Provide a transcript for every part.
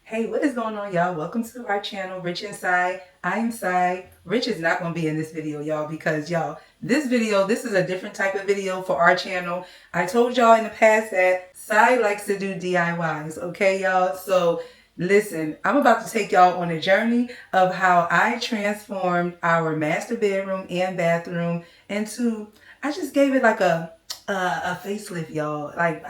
Hey, what is going on, y'all? Welcome to our channel, Rich Inside. I am Sai. Rich is not going to be in this video, y'all, because y'all, this is a different type of video for our channel. I told y'all in the past that Sai likes to do DIYs, okay, y'all? So listen, I'm about to take y'all on a journey of how I transformed our master bedroom and bathroom into, I just gave it like a facelift, y'all. Like,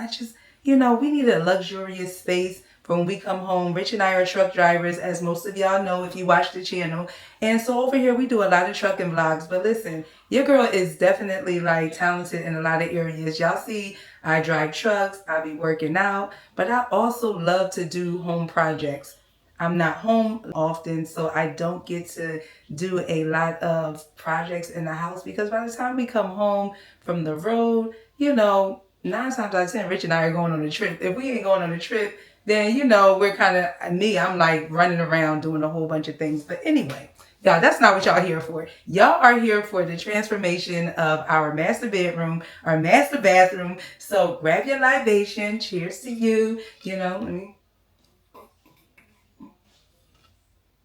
we need a luxurious space for when we come home. Rich and I are truck drivers, as most of y'all know if you watch the channel. And so over here, we do a lot of trucking vlogs. But listen, your girl is definitely like talented in a lot of areas. Y'all see, I drive trucks, I be working out, but I also love to do home projects. I'm not home often, so I don't get to do a lot of projects in the house because by the time we come home from the road, 9 times out of 10, Rich and I are going on a trip. If we ain't going on a trip, then, we're kind of, I'm like running around doing a whole bunch of things. But anyway, y'all, that's not what y'all here for. Y'all are here for the transformation of our master bedroom, our master bathroom. So grab your libation. Cheers to you.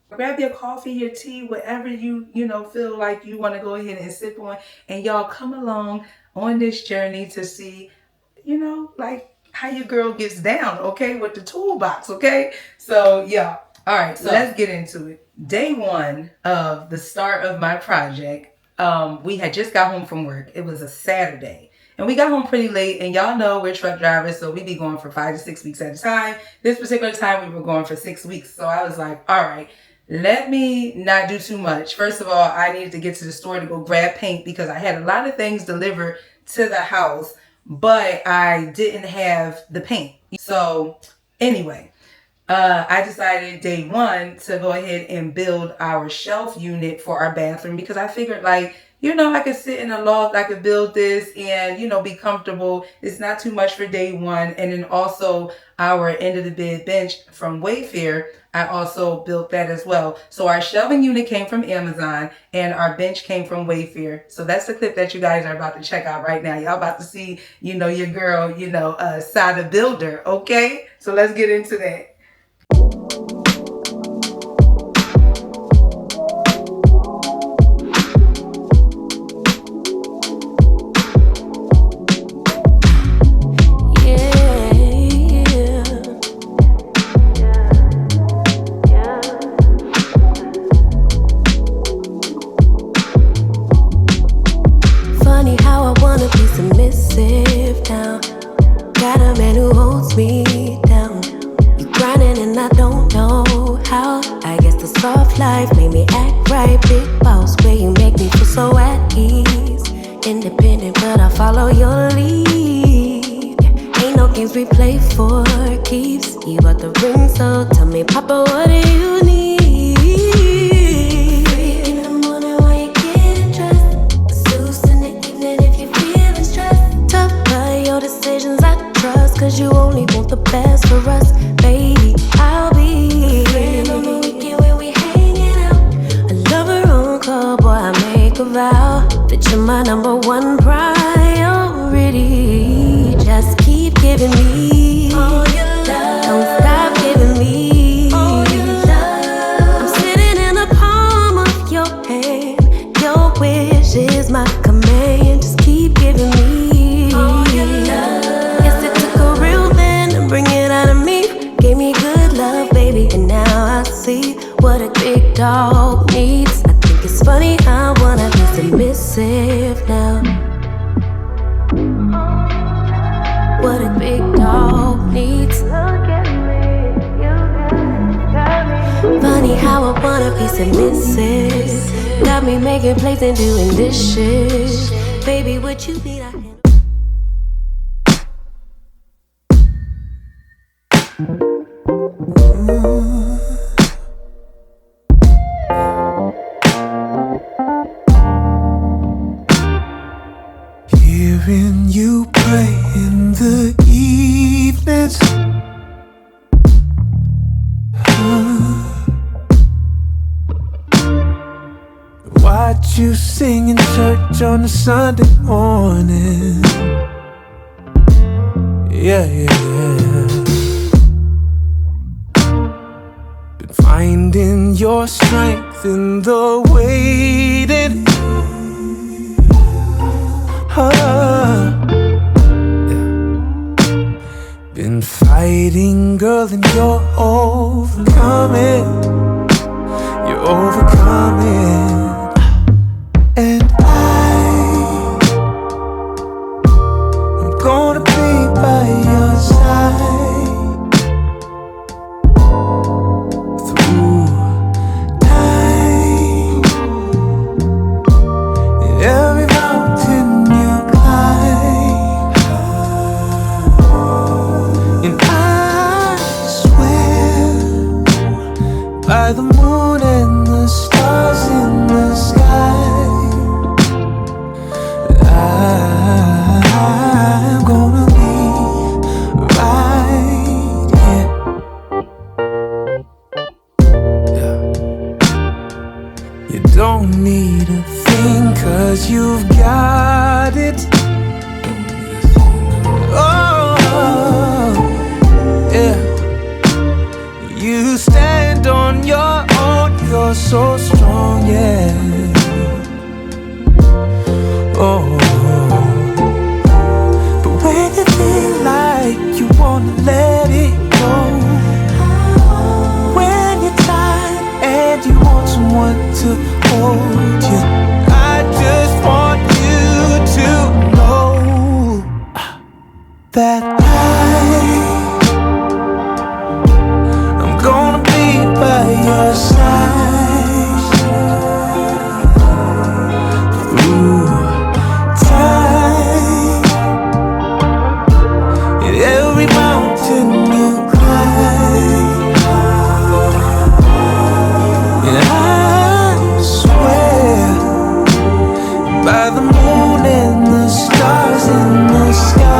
Grab your coffee, your tea, whatever you feel like you want to go ahead and sip on. And y'all come along on this journey to see, like how your girl gets down, okay, with the toolbox, okay? So, yeah. All right, so let's get into it. Day one of the start of my project, we had just got home from work. It was a Saturday. And we got home pretty late, and y'all know we're truck drivers, so we be going for 5 to 6 weeks at a time. This particular time, we were going for 6 weeks. So I was like, all right, let me not do too much. First of all, I needed to get to the store to go grab paint because I had a lot of things delivered to the house, but I didn't have the paint. So anyway, I decided day one to go ahead and build our shelf unit for our bathroom because I figured I could sit in a loft, I could build this and, be comfortable. It's not too much for day one. And then also our end of the bed bench from Wayfair, I also built that as well. So our shelving unit came from Amazon and our bench came from Wayfair. So that's the clip that you guys are about to check out right now. Y'all about to see, your girl, Sada builder. Okay, so let's get into that. Life made me act right, big boss, where you make me feel so at ease. Independent, but I follow your lead. Ain't no games we play for keeps. You got the ring, so tell me, Papa, what do you need? In the morning while you getting dressed, Zeus in the evening if you're feeling stressed. Tough by your decisions, I trust, cause you only want the best for us, baby. I'll be friend on the weekend when we boy, I make a vow that you're my number one priority. Just keep giving me all your love. Don't stop giving me all your love. I'm sitting in the palm of your hand. Your wish is my command. Just keep giving me all your love. Yes, it took a real man to bring it out of me. Gave me good love, baby, and now I see what a big dog needs. It's funny, I wanna be submissive now. What a big dog needs. Funny how I wanna be submissive. Got me making plates and doing dishes. Baby, what you need, I handle. Hearing you play in the evenings, watch you sing in church on a Sunday morning. Yeah, yeah, yeah. been finding your strength in the waiting. Been fighting, girl, and you're overcoming. You're overcoming. And I'm gonna be by your side through time. And every mountain you climb, and I swear by the moon and the stars in the sky, I'm gonna be right here. Yeah. You don't need a thing, 'cause you've got it. Oh, yeah. You stand on your own, you're so strong, yeah. Oh, but when you feel like you wanna let it go, when you're tired and you want someone to hold you, I just want you to know that I'm gonna be by your side through time. And every mountain you climb, and I swear by the moon and the stars in the sky,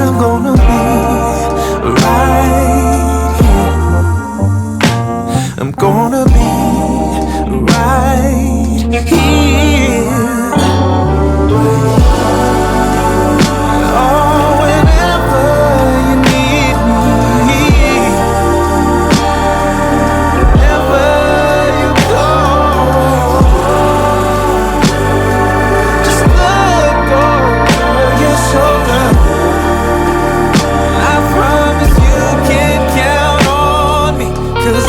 I'm gonna be right here. I'm gonna be right here. Oh, whenever you need me, wherever you go, just look over your shoulder. I promise you can count on me, 'cause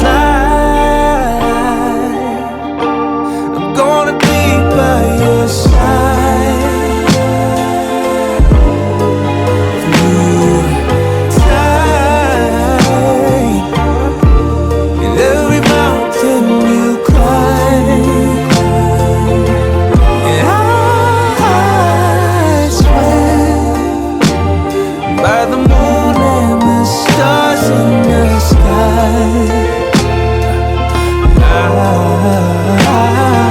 I'm gonna be by your side through time. And every mountain you climb, and I swear by the moon and the stars in the sky,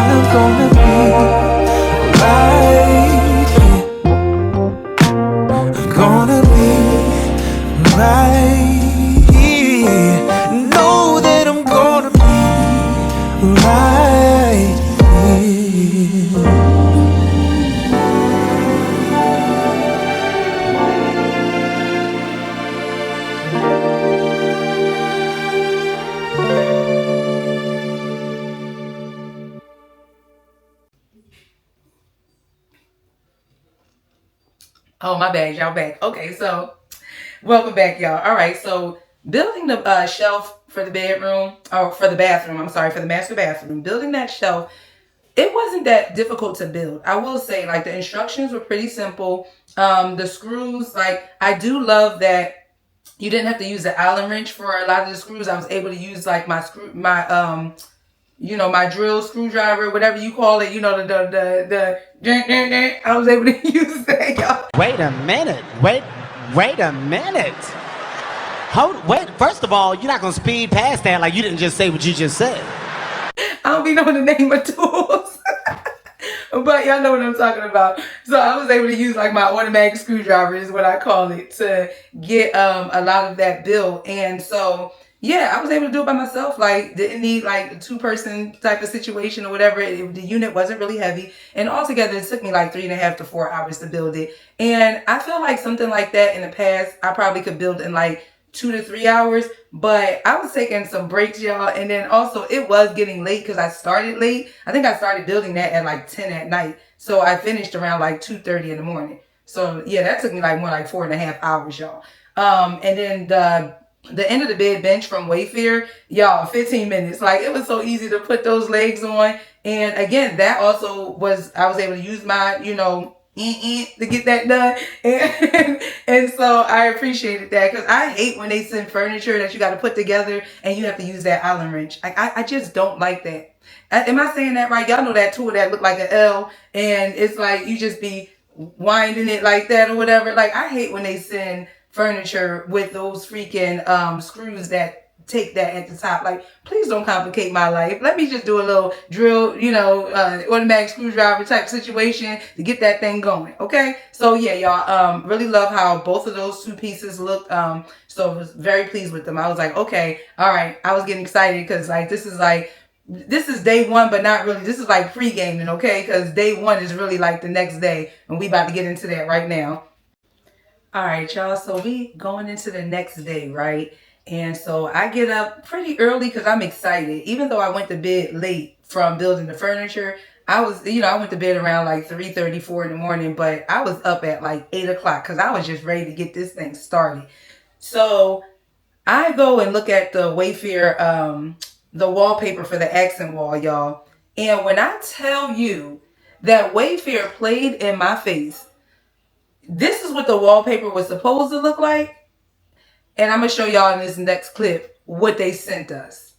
I'm gonna be right here. I'm gonna be right here. Know that I'm gonna be right here. Oh, my bad, y'all back. Okay, so welcome back, y'all. All right, so building the shelf for the bedroom, or for the bathroom, I'm sorry, for the master bathroom, building that shelf, it wasn't that difficult to build. I will say, like, the instructions were pretty simple. The screws, like, I do love that you didn't have to use the Allen wrench for a lot of the screws. I was able to use, like, my my drill, screwdriver, whatever you call it, I was able to use that, y'all. Wait a minute. Wait a minute. Wait, first of all, you're not gonna speed past that like you didn't just say what you just said. I don't be knowing the name of tools. But y'all know what I'm talking about. So I was able to use like my automatic screwdriver is what I call it to get a lot of that built. And so yeah, I was able to do it by myself. Like, didn't need like a 2-person type of situation or whatever. The unit wasn't really heavy, and altogether it took me like 3.5 to 4 hours to build it. And I feel like something like that in the past, I probably could build in like 2 to 3 hours. But I was taking some breaks, y'all, and then also it was getting late because I started late. I think I started building that at like 10 at night, so I finished around like 2:30 in the morning. So yeah, that took me like more like 4.5 hours, y'all. And then the end of the bed bench from Wayfair, y'all, 15 minutes. Like, it was so easy to put those legs on. And again, that also was, I was able to use my, to get that done. And so I appreciated that, because I hate when they send furniture that you got to put together and you have to use that Allen wrench. I just don't like that. Am I saying that right? Y'all know that tool that look like an L, and it's like you just be winding it like that or whatever. Like, I hate when they send furniture with those freaking screws that take that at the top. Like, please don't complicate my life. Let me just do a little drill, automatic screwdriver type situation to get that thing going. Okay, so yeah, y'all, really love how both of those 2 pieces looked. So I was very pleased with them. I was like, okay, all right. I was getting excited because like this is day 1, but not really. This is like pre-gaming, okay? Because day 1 is really like the next day, and we about to get into that right now. All right, y'all, so we going into the next day, right? And so I get up pretty early because I'm excited. Even though I went to bed late from building the furniture, I went to bed around like 3:34 in the morning, but I was up at like 8 o'clock because I was just ready to get this thing started. So I go and look at the Wayfair, the wallpaper for the accent wall, y'all. And when I tell you that Wayfair played in my face, this is what the wallpaper was supposed to look like. And I'm going to show y'all in this next clip what they sent us.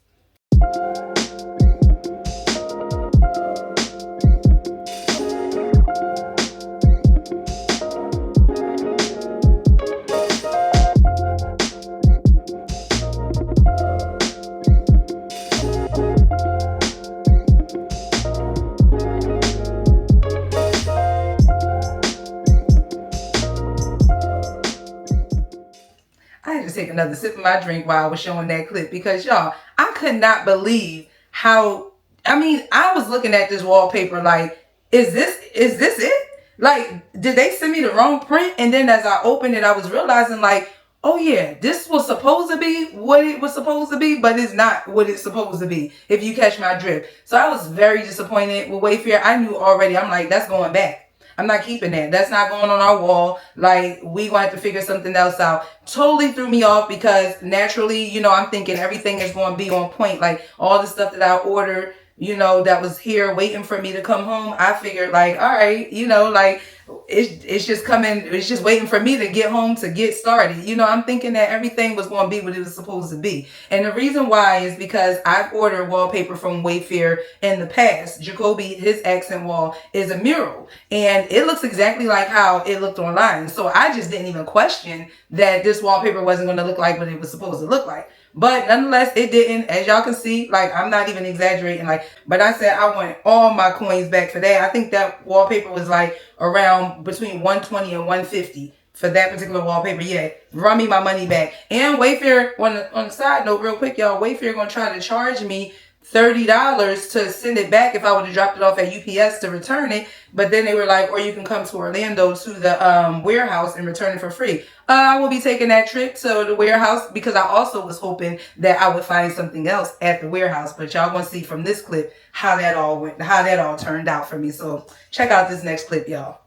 I had to take another sip of my drink while I was showing that clip, because y'all, I could not believe how, I was looking at this wallpaper like, is this it? Like, did they send me the wrong print? And then as I opened it, I was realizing like, oh yeah, this was supposed to be what it was supposed to be, but it's not what it's supposed to be, if you catch my drift. So I was very disappointed with Wayfair. I knew already, I'm like, that's going back. I'm not keeping that. That's not going on our wall. Like, we going to have to figure something else out. Totally threw me off, because naturally, I'm thinking everything is going to be on point. Like, all the stuff that I ordered, that was here waiting for me to come home. I figured like, all right, like it's just coming. It's just waiting for me to get home to get started. I'm thinking that everything was going to be what it was supposed to be. And the reason why is because I've ordered wallpaper from Wayfair in the past. Jacoby, his accent wall is a mural, and it looks exactly like how it looked online. So I just didn't even question that this wallpaper wasn't going to look like what it was supposed to look like. But nonetheless, it didn't. As y'all can see, like, I'm not even exaggerating. Like, but I said I want all my coins back for that. I think that wallpaper was like around between $120 and $150 for that particular wallpaper. Yeah, run me my money back. And Wayfair, on the side note, real quick, y'all, Wayfair gonna try to charge me $30 to send it back if I would have dropped it off at UPS to return it. But then they were like, or you can come to Orlando to the warehouse and return it for free. I will be taking that trip to the warehouse, because I also was hoping that I would find something else at the warehouse. But y'all gonna see from this clip how that all went, how that all turned out for me. So check out this next clip, y'all.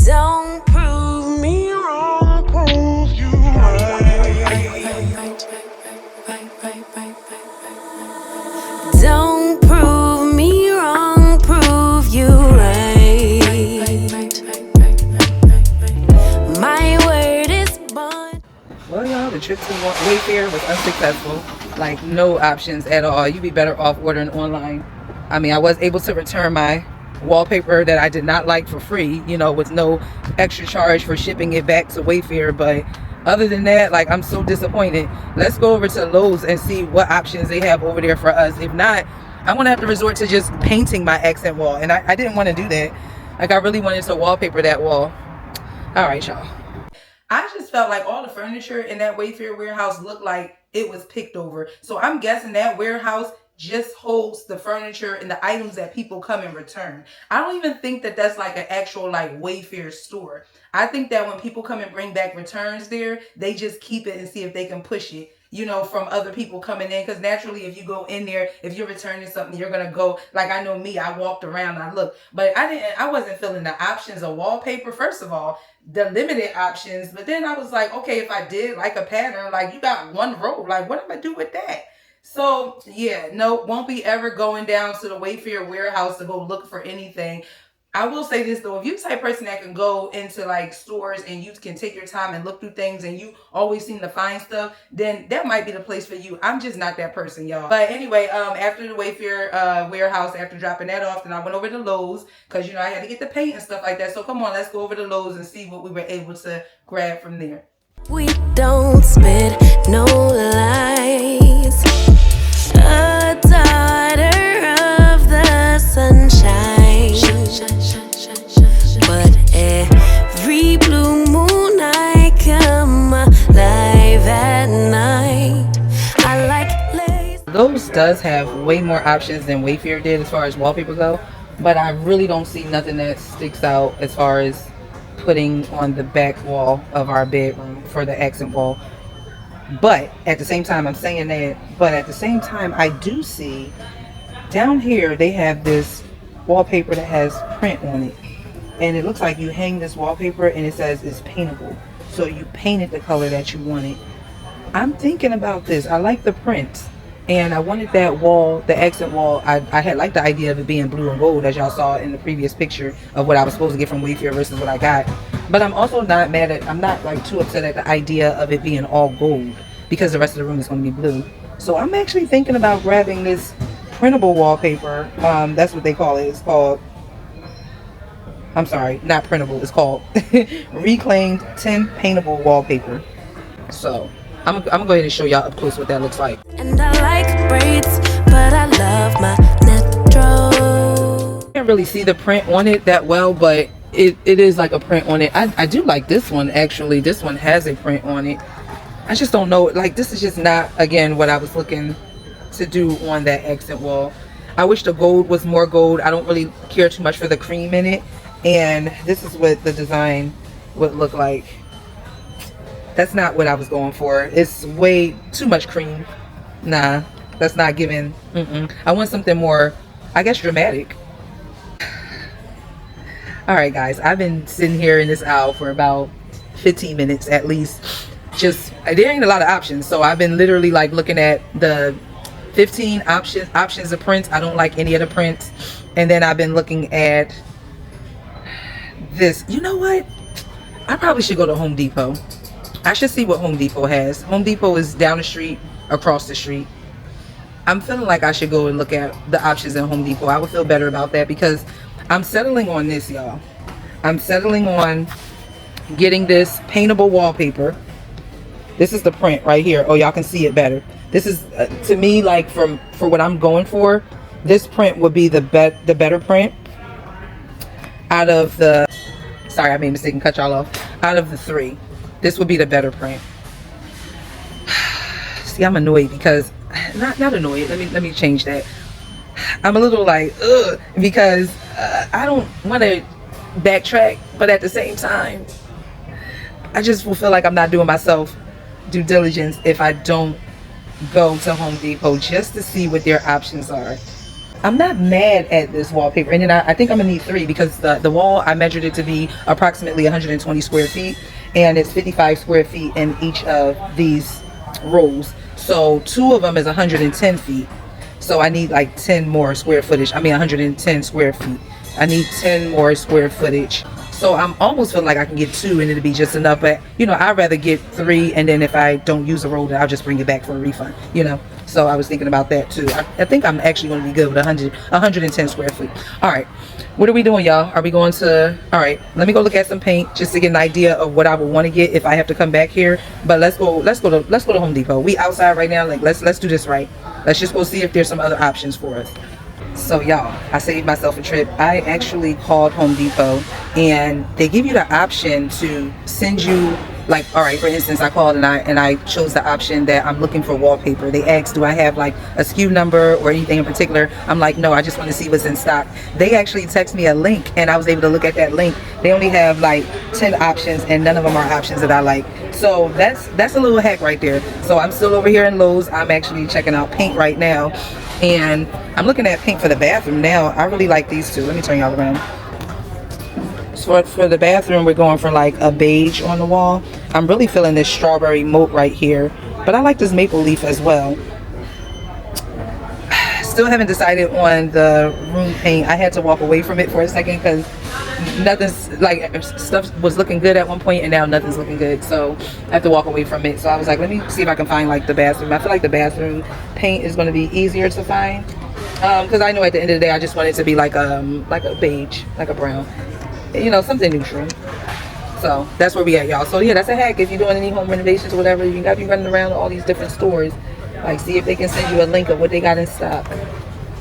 Don't prove me wrong, prove you right. Don't prove me wrong, prove you right. My word is bond. Well, y'all, the trip to Wayfair was unsuccessful. Like, no options at all. You'd be better off ordering online. I mean, I was able to return my wallpaper that I did not like for free, with no extra charge for shipping it back to Wayfair. But other than that, like, I'm so disappointed. Let's go over to Lowe's and see what options they have over there for us. If not, I'm gonna have to resort to just painting my accent wall, and I didn't want to do that. Like I really wanted to wallpaper that wall. All right, y'all. I just felt like all the furniture in that Wayfair warehouse looked like it was picked over. So I'm guessing that warehouse just holds the furniture and the items that people come and return. I don't even think that that's like an actual like Wayfair store. I think that when people come and bring back returns there, they just keep it and see if they can push it, you know, from other people coming in. Because naturally, if you go in there, if you're returning something, you're gonna go, like I know me, I walked around, I looked, but I wasn't feeling the options of wallpaper. First of all, the limited options, but then I was like, okay, if I did like a pattern, like you got one row, like what am I do with that? So yeah, no, won't be ever going down to the Wayfair warehouse to go look for anything. I will say this though, if you're the type of person that can go into like stores and you can take your time and look through things and you always seem to find stuff, then that might be the place for you. I'm just not that person, y'all. But anyway, after the Wayfair warehouse, after dropping that off, then I went over to Lowe's because, you know, I had to get the paint and stuff like that. So come on, let's go over to Lowe's and see what we were able to grab from there. We don't spit no lies. A daughter of the sunshine. But every blue moon I come alive at night. I like lace. Lowe's does have way more options than Wayfair did as far as wallpaper go, but I really don't see nothing that sticks out as far as putting on the back wall of our bedroom for the accent wall. But at the same time, I'm saying that, but at the same time, I do see down here they have this wallpaper that has print on it, and it looks like you hang this wallpaper and it says it's paintable, so you painted the color that you wanted. I'm thinking about this. I like the print, and I wanted that wall, the accent wall. I had liked the idea of it being blue and gold, as y'all saw in the previous picture of what I was supposed to get from Wayfair versus what I got. But I'm also not mad at, I'm not like too upset at the idea of it being all gold, because the rest of the room is going to be blue. So I'm actually thinking about grabbing this printable wallpaper. That's what they call it. It's called, I'm sorry, not printable, it's called reclaimed tin paintable wallpaper. So I'm gonna go ahead and show y'all up close what that looks like. And I like braids, but I love my natural. Can't really see the print on it that well, but it is like a print on it. I do like this one actually. This one has a print on it. I just don't know, like this is just not, again, what I was looking to do on that accent wall. I wish the gold was more gold. I don't really care too much for the cream in it, and this is what the design would look like. That's not what I was going for. It's way too much cream. Nah, that's not giving. I want something more, I guess, dramatic. All right guys, I've been sitting here in this aisle for about 15 minutes at least. Just, there ain't a lot of options, so I've been literally like looking at the 15 options of prints. I don't like any of the prints. And then I've been looking at this. You know what, I probably should go to Home Depot. I should see what Home Depot has. Home Depot is down the street, across the street. I'm feeling like I should go and look at the options at Home Depot. I would feel better about that, because I'm settling on this, y'all. I'm settling on getting this paintable wallpaper. This is the print right here. Oh, y'all can see it better. This is to me, like, for what I'm going for, this print would be the better print out of the, sorry, I made a mistake and cut y'all off. Out of the three, this would be the better print. See, I'm annoyed because, not annoyed, let me change that. I'm a little like, ugh, because I don't want to backtrack, but at the same time, I just will feel like I'm not doing myself due diligence if I don't go to Home Depot just to see what their options are. I'm not mad at this wallpaper, and then I think I'm gonna need 3, because the wall, I measured it to be approximately 120 square feet, and it's 55 square feet in each of these rows. So 2 of them is 110 feet. So I need like 10 more square footage. I mean 110 square feet. I need 10 more square footage. So I'm almost feeling like I can get 2 and it'll be just enough. But, you know, I'd rather get 3, and then if I don't use a roll, then I'll just bring it back for a refund, you know. So I was thinking about that too. I think I'm actually going to be good with 110 square feet. All right, what are we doing, y'all? Are we going to, all right, let me go look at some paint just to get an idea of what I would want to get if I have to come back here. But let's go to Home Depot. We outside right now. Like, let's do this right. Let's just go see if there's some other options for us. So y'all, I saved myself a trip. I actually called Home Depot, and they give you the option to send you, like, all right, for instance, I called and I chose the option that I'm looking for wallpaper. They asked, do I have like a SKU number or anything in particular? I'm like, no, I just want to see what's in stock. They actually text me a link, and I was able to look at that link. They only have like 10 options, and none of them are options that I like. So that's a little hack right there. So I'm still over here in Lowe's. I'm actually checking out paint right now, and I'm looking at paint for the bathroom now. I really like these two. Let me turn y'all around. So for the bathroom, we're going for like a beige on the wall. I'm really feeling this strawberry moat right here, but I like this maple leaf as well. Still haven't decided on the room paint. I had to walk away from it for a second because nothing's like, stuff was looking good at one point and now nothing's looking good, so I have to walk away from it. So I was like, let me see if I can find like the bathroom. I feel like the bathroom paint is going to be easier to find because I know at the end of the day I just want it to be like a beige, like a brown, you know, something neutral. So that's where we at, y'all. So yeah, that's a hack. If you're doing any home renovations or whatever, you got to be running around all these different stores, like see if they can send you a link of what they got in stock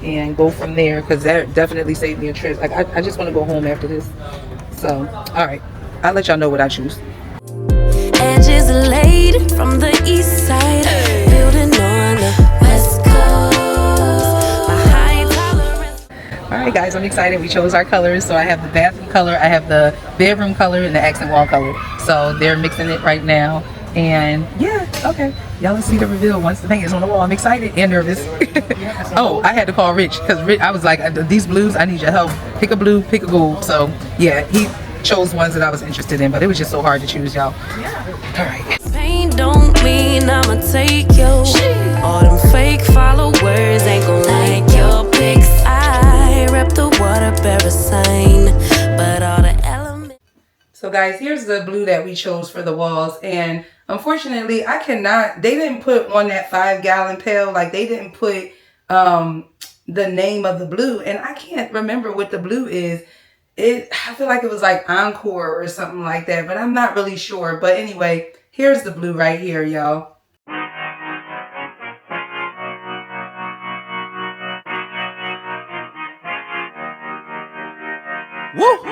and go from there, because that definitely saved me a trip. Like I just want to go home after this. So all right, I'll let y'all know what I choose. Edges laid from the east side, building on the west coast. My high tolerance. All right, guys, I'm excited. We chose our colors. So I have the bathroom color, I have the bedroom color, and the accent wall color. So they're mixing it right now. And yeah, okay, y'all will see the reveal once the paint is on the wall. I'm excited and nervous. Oh, I had to call Rich because I was like, these blues, I need your help. Pick a blue, pick a gold. So yeah, he chose ones that I was interested in, but it was just so hard to choose, y'all. All right. Pain don't mean I'ma take your all them fake followers ain't gon' like your pics. I rep the WALLPAPER sign, but all the elements. So guys, here's the blue that we chose for the walls, and unfortunately I cannot, they didn't put on that 5-gallon pail, like they didn't put the name of the blue, and I can't remember what the blue is. I feel like it was like Encore or something like that, but I'm not really sure. But anyway, here's the blue right here, y'all. Woo!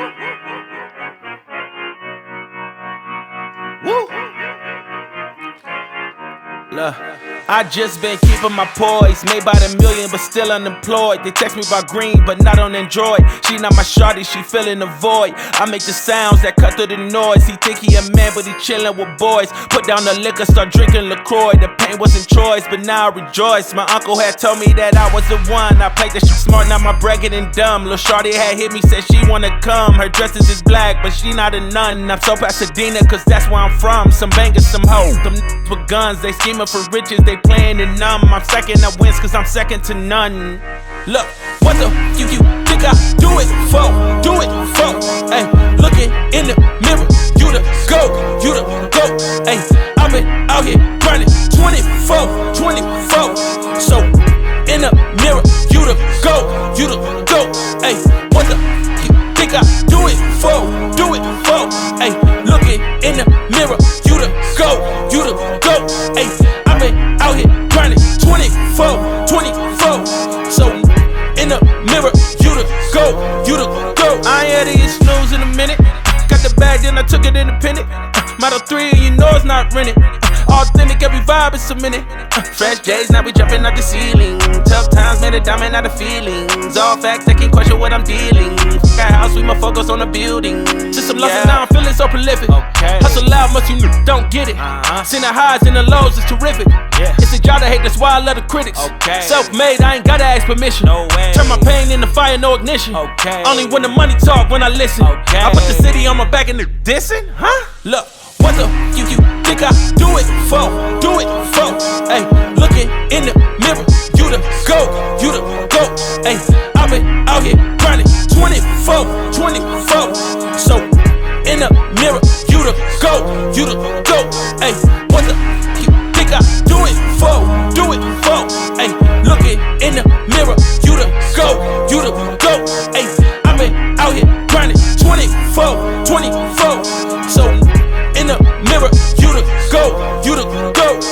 Woo! Look, I just been keeping my poise. Made by the million, but still unemployed. They text me about green, but not on Android. She not my shawty, she filling the void. I make the sounds that cut through the noise. He think he a man, but he chillin' with boys. Put down the liquor, start drinking LaCroix. The pain wasn't choice, but now I rejoice. My uncle had told me that I was the one. I played the shit smart, now my bragging and dumb. Lil' shawty had hit me, said she wanna come. Her dresses is black, but she not a nun. I'm so Pasadena, cause that's where I'm from. Some bangers, some hoes, them with guns. They scheming for riches, they playing it numb. I'm second, I wins cause I'm second to none. Look, what the you think I do it for? Do it for? Ay, looking in the mirror, you the GOAT, you the GOAT. Ay, I've been out here grinding 24. So in the mirror, you the GOAT, you the GOAT. Ay, what the you think I do it for? Do it for? Ay, looking in the mirror, you the GOAT, you the GOAT. Ay, I've been out here grinding 24. So in the mirror, you the GOAT, you the GOAT. I ain't had to get snooze in a minute. Got the bag, then I took it independent. Model 3, you know it's not rented. Authentic, every vibe is cemented. Fresh J's, now we jumping out the ceiling. Tough times made a diamond out of feelings. All facts, they can't question what I'm dealing. Got house, we more focus on the building. Just some losses, now I'm feeling so prolific. Hustle loud, much you don't get it. Seen the highs and the lows, it's terrific. It's a job to hate, that's why I love the critics. Self-made, I ain't gotta ask permission. Turn my pain into fire, no ignition. Only when the money talk, when I listen. I put the city on my back and they're dissing, huh? Look, what the you think I do it for? Do it for? Ay, looking in the mirror, you the GOAT, you the GOAT. Ay, I've been out here grinding 24. So in the mirror, you the GOAT, you the GOAT. Ay, what the you think I do it for? Do it for? Ay, looking in the mirror, you the GOAT, you the GOAT. Ay, I've been out here grinding 24. So in the mirror, you the GOAT, you the GOAT.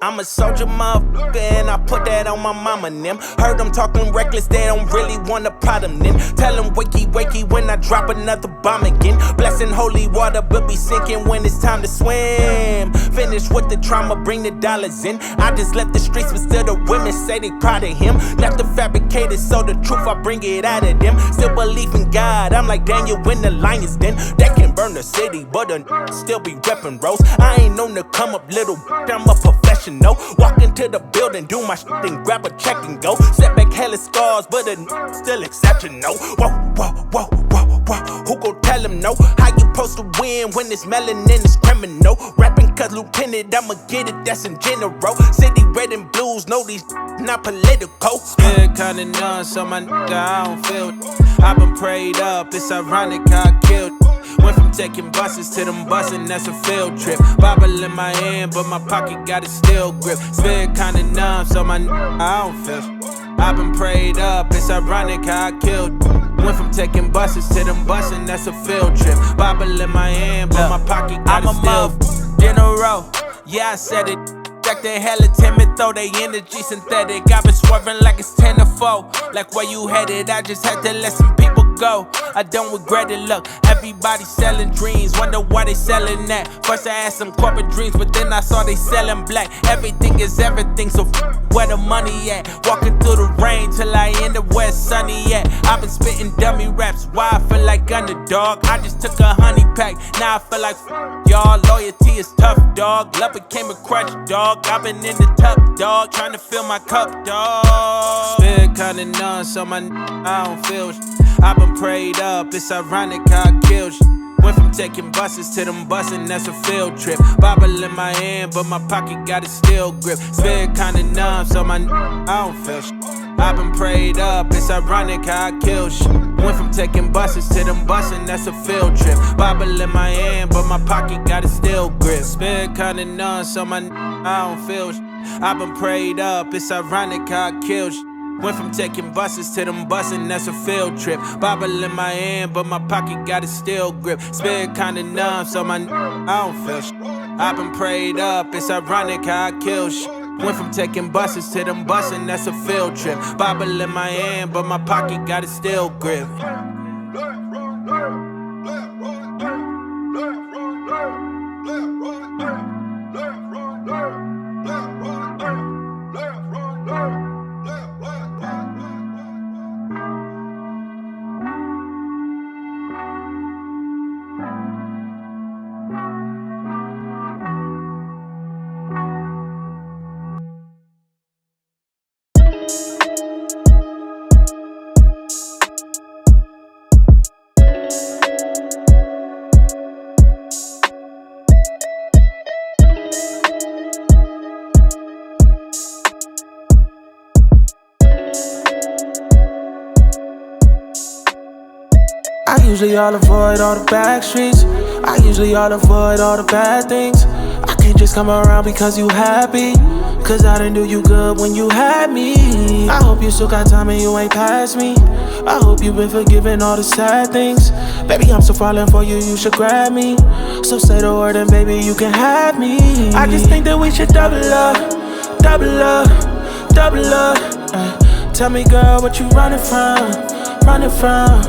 I'm a soldier, motherfucker, and I put that on my mama and them. Heard them talking reckless, they don't really want a problem then. Tell them wakey, wakey when I drop another bomb again. Blessing holy water, but be sinking when it's time to swim. Finish with the trauma, bring the dollars in. I just left the streets, but still the women say they proud of him. Left the fabricated, so the truth, I bring it out of them. Still believe in God, I'm like Daniel in the lion's den. They can burn the city, but still be reppin' roast. I ain't known to come up little, I'm a professional. Walk into the building, do my shit, and grab a check and go. Setback hella scars, but still exceptional. Whoa, whoa, whoa, whoa, whoa. Who gon' tell him no? How you supposed to win when it's melanin is criminal? Rapping cause lieutenant, I'ma get it, that's in general. City red and blues, know these not political. Spirit kinda numb, so my nigga, I don't feel it. I've been prayed up, it's ironic how I killed. Went from taking buses to them busing, that's a field trip. Bible in my hand, but my pocket got a steel grip. Spirit kinda numb, so my I don't feel it. I've been prayed up, it's ironic how I killed. Went from taking buses to them busing, that's a field trip. Bible in my hand, but my pocket got a steel grip. General, yeah I said it. They hella timid, throw they energy synthetic. I've been swerving like it's 10 to 4. Like where you headed, I just had to let some people go. I don't regret it, look, everybody selling dreams. Wonder why they selling that. First I had some corporate dreams, but then I saw they selling black. Everything is everything, so where the money at? Walking through the rain till I end up where it's sunny at. I've been spitting dummy raps, why I feel like underdog. I just took a honey pack, now I feel like y'all. Loyalty is tough, dog. Love became a crutch, dog. I've been in the top, dog, trying to fill my cup, dog. Spirit kinda numb, so my I don't feel shit. I've been prayed up, it's ironic how I killed shit. Went from taking buses to them busing, that's a field trip. Bible in my hand, but my pocket got a steel grip. Spirit kinda numb, so my I don't feel shit. I've been prayed up, it's ironic how I killed shit. Went from taking buses to them busing, that's a field trip. Bible in my hand, but my pocket got a steel grip. Spirit kinda numb, so my I don't feel shit. I've been prayed up, it's ironic how I killed shit. Went from taking buses to them busing, that's a field trip. Bible in my hand, but my pocket got a steel grip. Spirit kinda numb, so my I don't feel shit. I've been prayed up, it's ironic how I kill shit. Went from taking buses to them busing, that's a field trip. Bible in my hand, but my pocket got a steel grip. I usually all avoid all the back streets. I usually all avoid all the bad things. I can't just come around because you happy, cause I didn't do you good when you had me. I hope you still got time and you ain't past me. I hope you've been forgiving all the sad things. Baby, I'm so falling for you, you should grab me. So say the word and baby, you can have me. I just think that we should double up, double up, double up. Tell me girl, what you running from, running from,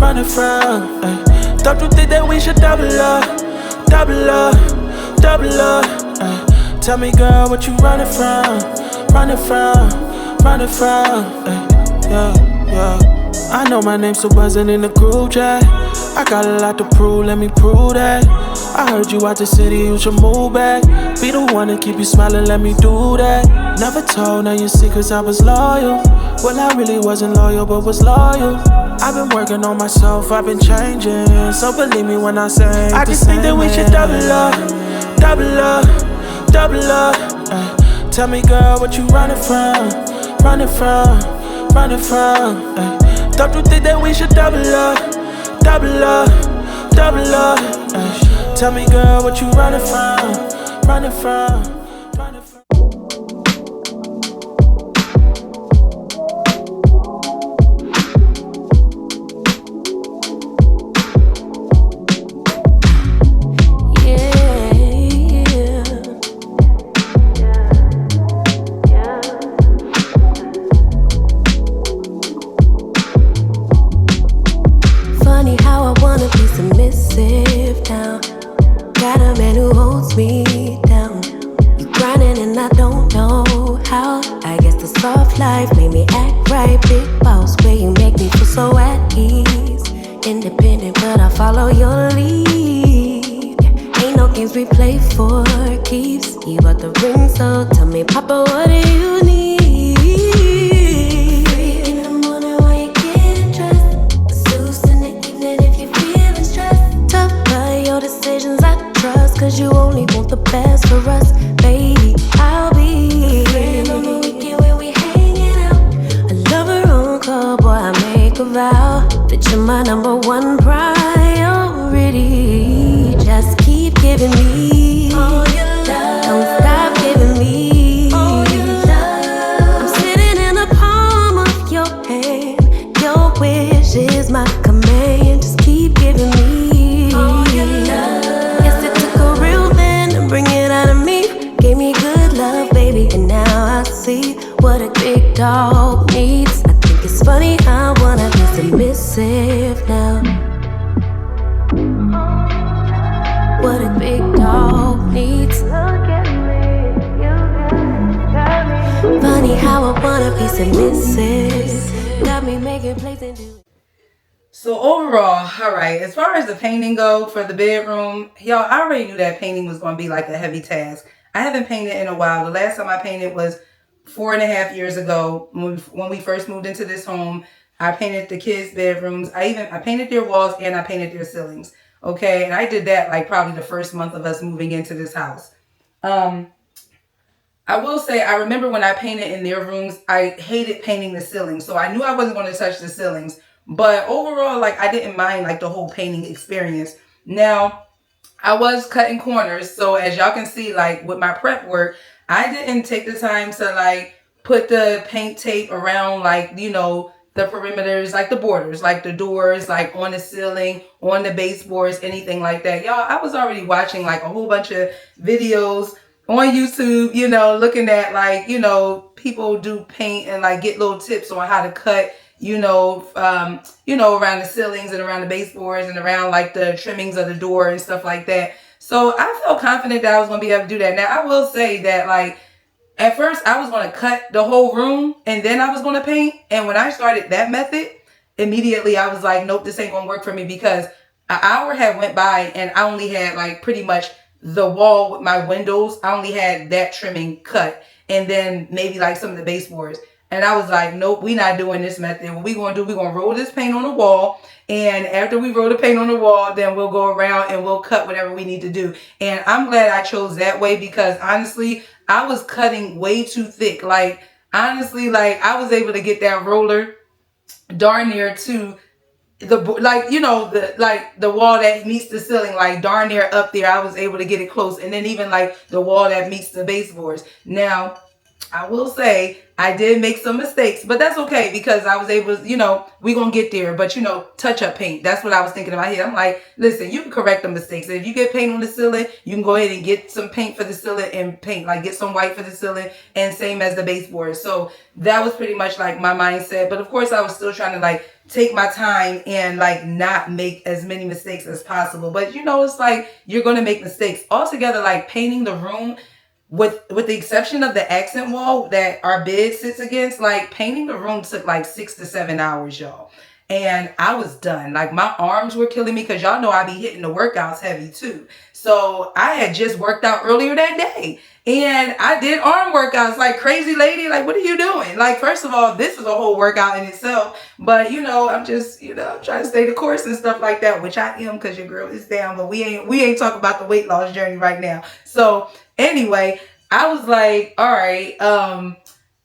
running from. Don't you think that we should double up, double up, double up. Tell me girl, what you running from, running from, running from. Yeah, yeah. I know my name's still buzzing in the group chat. I got a lot to prove, let me prove that. I heard you out the city, you should move back. Be the one to keep you smiling, let me do that. Never told none of your secrets, I was loyal. Well, I really wasn't loyal, but was loyal. I've been working on myself, I've been changing. So believe me when I say I just think that we should double up, double up, double up. Tell me girl, what you running from, running from, running from. Don't you think that we should double up, double up, double up. Tell me girl, what you running from, running from, running from. Independent, but I follow your lead. Ain't no games we play for keeps. You got the ring, so tell me, Papa, what do you need? In the morning while you getting dressed, Zeus in the evening if you're feeling stressed. Tough by your decisions, I trust, cause you only want the best for us, baby. I'll be friend on the weekend when we hanging out. A lover on call, boy, I make a vow that you're my number one priority. Just keep giving me all your love. Don't stop giving me all your love. I'm sitting in the palm of your hand. Your wish is my command. Just keep giving me all your love. Yes, it took a real man to bring it out of me. Gave me good love, baby, and now I see what a big dog needs. I think it's funny how I wanna be submissive now. What a big dog needs. Funny how I wanna be submissive. Got me making plays and do. So overall, all right, as far as the painting go for the bedroom, y'all, I already knew that painting was going to be like a heavy task. I haven't painted in a while. The last time I painted was 4.5 years ago when we first moved into this home. I painted the kids' bedrooms. I painted their walls and I painted their ceilings. Okay, and I did that like probably the first month of us moving into this house. I will say, I remember when I painted in their rooms, I hated painting the ceilings. So I knew I wasn't going to touch the ceilings. But overall, like, I didn't mind like the whole painting experience. Now, I was cutting corners. So as y'all can see, like with my prep work, I didn't take the time to like put the paint tape around, like, you know, the perimeters, like the borders, like the doors, like on the ceiling, on the baseboards, anything like that. Y'all, I was already watching like a whole bunch of videos on YouTube, you know, looking at like, you know, people do paint and like get little tips on how to cut, you know, around the ceilings and around the baseboards and around like the trimmings of the door and stuff like that. So I felt confident that I was going to be able to do that. Now, I will say that like, at first, I was going to cut the whole room and then I was going to paint. And when I started that method, immediately I was like, nope, this ain't going to work for me, because an hour had went by and I only had like pretty much the wall with my windows. I only had that trimming cut and then maybe like some of the baseboards. And I was like, nope, we not doing this method. What we going to do, we're going to roll this paint on the wall. And after we roll the paint on the wall, then we'll go around and we'll cut whatever we need to do. And I'm glad I chose that way, because honestly, I was cutting way too thick. Like, honestly, like I was able to get that roller darn near to the, like, you know, the wall that meets the ceiling, like darn near up there. I was able to get it close. And then even like the wall that meets the baseboards. Now, I will say I did make some mistakes, but that's okay, because I was able to, you know, we're going to get there. But, you know, touch up paint. That's what I was thinking in my head. I'm like, listen, you can correct the mistakes. If you get paint on the ceiling, you can go ahead and get some paint for the ceiling and paint, like get some white for the ceiling, and same as the baseboard. So that was pretty much like my mindset. But of course, I was still trying to like take my time and like not make as many mistakes as possible. But, you know, it's like you're going to make mistakes. Altogether, like painting the room, with the exception of the accent wall that our bed sits against, like painting the room took like 6 to 7 hours, y'all. And I was done. Like my arms were killing me, because y'all know I be hitting the workouts heavy too. So I had just worked out earlier that day and I did arm workouts like crazy lady. Like, what are you doing? Like, first of all, this was a whole workout in itself. But, you know, I'm just, you know, I'm trying to stay the course and stuff like that, which I am, because your girl is down. But we ain't talking about the weight loss journey right now. So anyway, I was like, all right,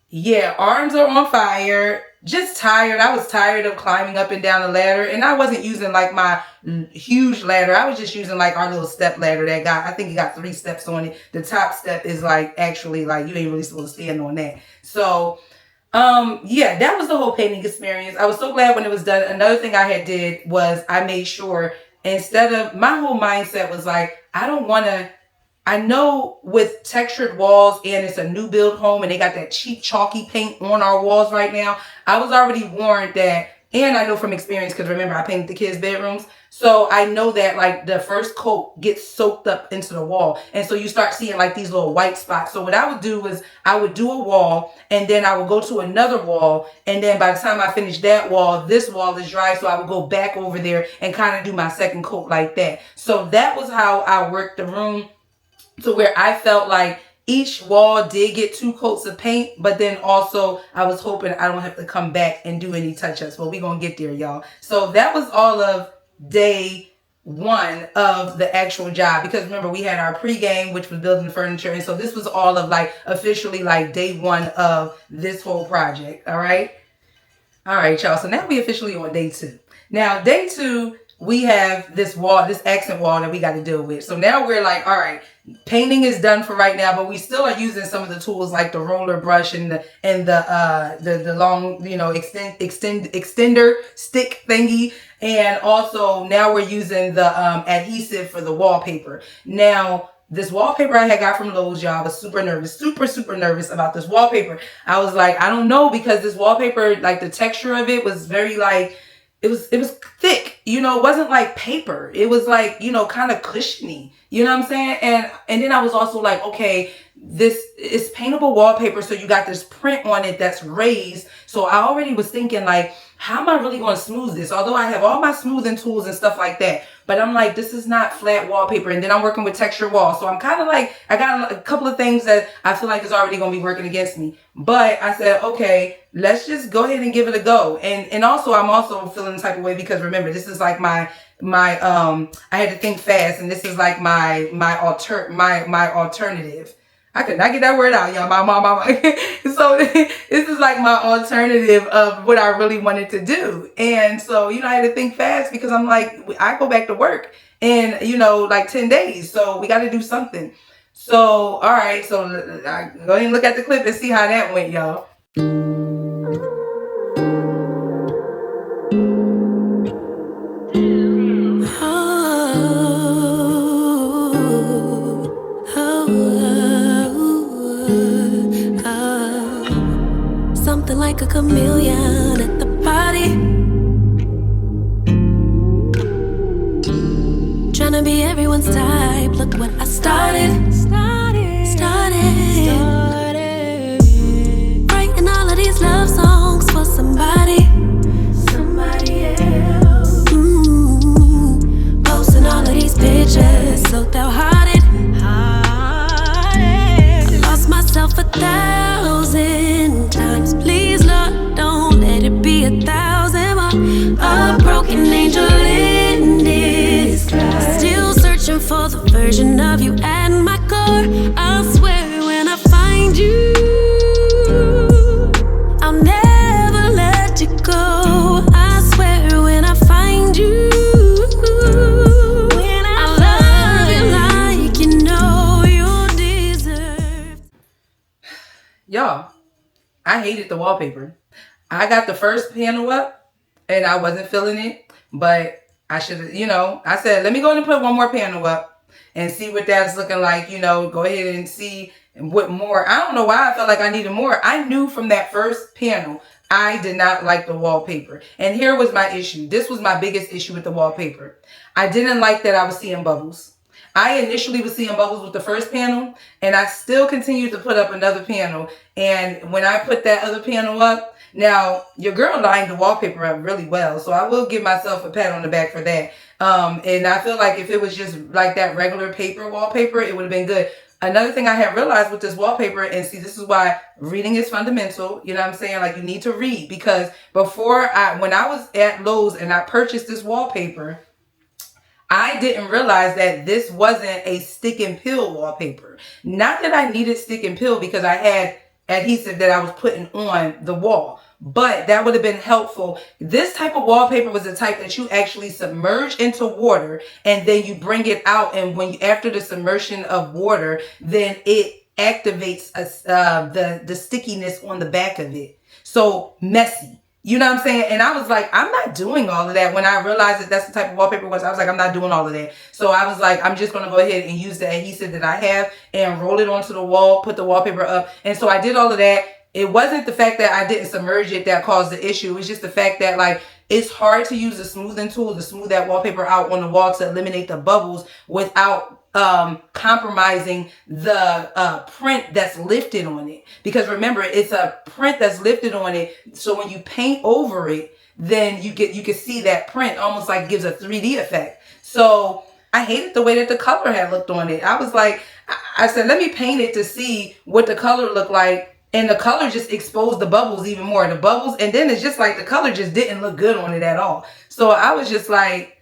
yeah, arms are on fire. Just tired. I was tired of climbing up and down the ladder, and I wasn't using like my huge ladder. I was just using like our little step ladder that I think it got 3 steps on it. The top step is like actually like you ain't really supposed to stand on that. So yeah, that was the whole painting experience. I was so glad when it was done. Another thing I had did was I made sure, instead of, my whole mindset was like, I know with textured walls and it's a new build home and they got that cheap chalky paint on our walls right now, I was already warned that And I know from experience, because remember, I painted the kids' bedrooms. So I know that like the first coat gets soaked up into the wall. And so you start seeing like these little white spots. So what I would do is I would do a wall, and then I would go to another wall. And then by the time I finish that wall, this wall is dry. So I would go back over there and kind of do my second coat like that. So that was how I worked the room, to where I felt like each wall did get 2 coats of paint, but then also I was hoping I don't have to come back and do any touch-ups. But we're going to get there, y'all. So that was all of day 1 of the actual job, because remember, we had our pregame, which was building the furniture. And so this was all of like officially like day 1 of this whole project. All right, y'all. So now we officially on day 2. Now, day 2, we have this wall, this accent wall that we got to deal with. So now we're like, all right, painting is done for right now, but we still are using some of the tools like the roller brush and the long, you know, extender stick thingy. And also now we're using the adhesive for the wallpaper. Now, this wallpaper I had got from Lowe's, y'all, I was super nervous, super nervous about this wallpaper. I was like, I don't know, because this wallpaper, like the texture of it was very like, it was thick, you know, it wasn't like paper. It was like, you know, kind of cushiony, you know what I'm saying? And then I was also like, okay, this is paintable wallpaper. So you got this print on it that's raised. So I already was thinking like, how am I really going to smooth this? Although I have all my smoothing tools and stuff like that, but I'm like, this is not flat wallpaper. And then I'm working with texture walls. So I'm kind of like, I got a couple of things that I feel like is already going to be working against me. But I said, okay, let's just go ahead and give it a go. And also, I'm also feeling the type of way, because remember, this is like my I had to think fast, and this is like my alternative. I could not get that word out, y'all. So this is like my alternative of what I really wanted to do. And so, you know, I had to think fast, because I'm like, I go back to work in, you know, like 10 days. So we got to do something. So, all right. So I go ahead and look at the clip and see how that went, y'all. Something like a chameleon at the party, trying to be everyone's type. Look what I started. Writing all of these love songs for somebody else. Posting all of these pictures, so hearted. Lost myself 1,000 times. Please, Lord, don't let it be 1,000 more. A broken angel in disguise, still searching for the version of you at my core. I swear when I find you, I'll never let you go. I swear when I find you, I love you like you know you deserve. Y'all, I hated the wallpaper. I got the first panel up and I wasn't feeling it, but I should have, you know, I said, let me go and put one more panel up and see what that's looking like, you know, go ahead and see what more. I don't know why I felt like I needed more. I knew from that first panel, I did not like the wallpaper. And here was my issue. This was my biggest issue with the wallpaper. I didn't like that I was seeing bubbles. I initially was seeing bubbles with the first panel, and I still continued to put up another panel. And when I put that other panel up, now your girl lined the wallpaper up really well, so I will give myself a pat on the back for that. And I feel like if it was just like that regular paper wallpaper, it would have been good. Another thing I have realized with this wallpaper, and see, this is why reading is fundamental. You know what I'm saying? Like, you need to read, because when I was at Lowe's and I purchased this wallpaper, I didn't realize that this wasn't a stick and peel wallpaper. Not that I needed stick and peel, because I had adhesive that I was putting on the wall, but that would have been helpful. This type of wallpaper was the type that you actually submerge into water and then you bring it out. And after the submersion of water, then it activates the stickiness on the back of it. So messy. You know what I'm saying? And I was like, I'm not doing all of that. When I realized that that's the type of wallpaper it was, I was like, I'm not doing all of that. So I was like, I'm just going to go ahead and use the adhesive that I have and roll it onto the wall, put the wallpaper up. And so I did all of that. It wasn't the fact that I didn't submerge it that caused the issue. It was just the fact that, like, it's hard to use a smoothing tool to smooth that wallpaper out on the wall to eliminate the bubbles without compromising the print that's lifted on it. Because remember, it's a print that's lifted on it, so when you paint over it, then you can see that print almost like gives a 3D effect. So I hated the way that the color had looked on it. I was like, I said, let me paint it to see what the color looked like. And the color just exposed the bubbles even more. The bubbles, and then it's just like the color just didn't look good on it at all. So I was just like,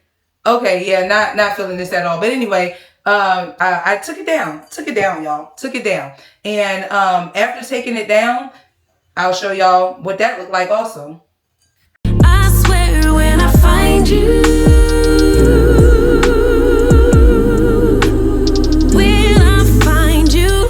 okay, yeah, not feeling this at all. But anyway, I took it down, y'all. Took it down. And after taking it down, I'll show y'all what that looked like also. I swear when I find you, when I find you,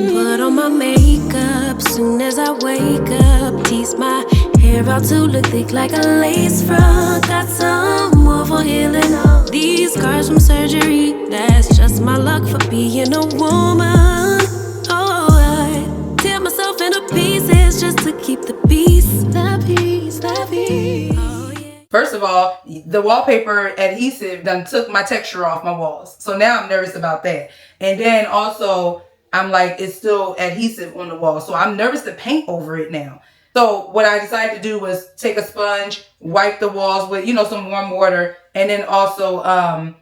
put on my makeup soon as I wake up, tease my hair out to look thick like a lace front, got some more for healing. These scars from surgery, that's just my luck for being a woman. Oh, I tear myself into pieces just to keep the peace, the peace, the peace. Oh, yeah. First of all, the wallpaper adhesive done took my texture off my walls. So now I'm nervous about that. And then also, I'm like, it's still adhesive on the wall. So I'm nervous to paint over it now. So what I decided to do was take a sponge, wipe the walls with, some warm water, and then also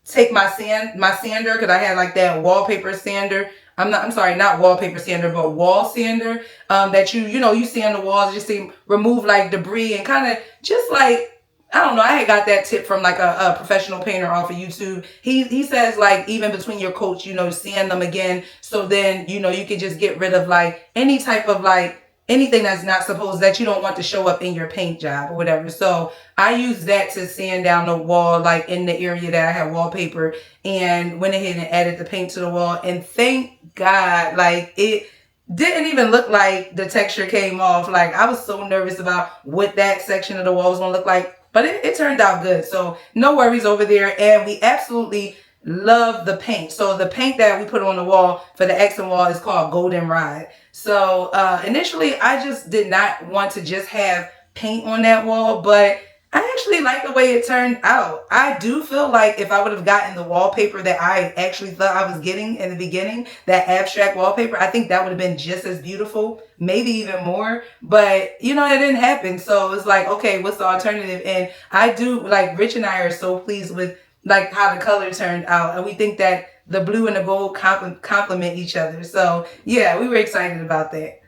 take my sander, because I had like that wallpaper sander. I'm sorry, not wallpaper sander, but wall sander, that you sand the walls just to remove like debris and kind of just like, I don't know, I had got that tip from like a professional painter off of YouTube. He says like even between your coats, sand them again. So then, you can just get rid of like any type of like anything that's not supposed, that you don't want to show up in your paint job or whatever. So I used that to sand down the wall, like in the area that I had wallpaper, and went ahead and added the paint to the wall. And thank God, like it didn't even look like the texture came off. Like I was so nervous about what that section of the wall was going to look like, but it turned out good. So no worries over there. And we absolutely love the paint. So the paint that we put on the wall for the accent wall is called Goldenrod. So initially I just did not want to just have paint on that wall, but I actually like the way it turned out. I do feel like if I would have gotten the wallpaper that I actually thought I was getting in the beginning, that abstract wallpaper, I think that would have been just as beautiful, maybe even more. But it didn't happen. So it's like, okay, what's the alternative? And I do, like, Rich and I are so pleased with like how the color turned out, and we think that the blue and the gold complement each other. So yeah, we were excited about that.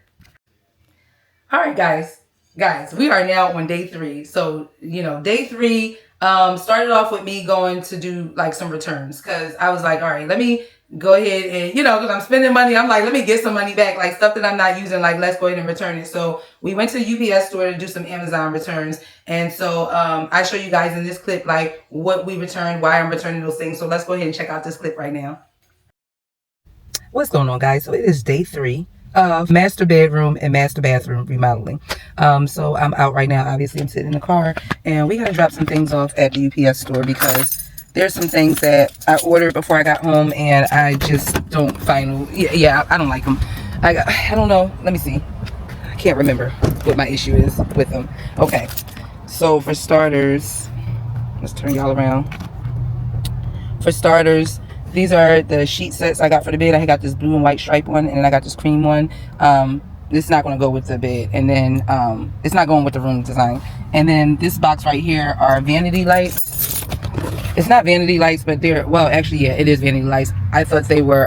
All right, guys, we are now on day 3. So day 3 started off with me going to do like some returns, because I was like, all right, let me go ahead and because I'm spending money, I'm like, let me get some money back, like stuff that I'm not using, like let's go ahead and return it. So we went to the UPS store to do some Amazon returns. And so I show you guys in this clip like what we returned, why I'm returning those things. So let's go ahead and check out this clip right now. What's going on, guys? So it is day 3 of master bedroom and master bathroom remodeling. So I'm out right now. Obviously I'm sitting in the car, and we gotta drop some things off at the UPS store because there's some things that I ordered before I got home and I just don't find, I don't like them. I don't know. Let me see. I can't remember what my issue is with them. Okay. So for starters, let's turn y'all around. For starters, these are the sheet sets I got for the bed. I got this blue and white stripe one, and then I got this cream one. It's not going to go with the bed, and then it's not going with the room design. And then this box right here are vanity lights. It's not vanity lights, but they're, well, actually, yeah, it is vanity lights. I thought they were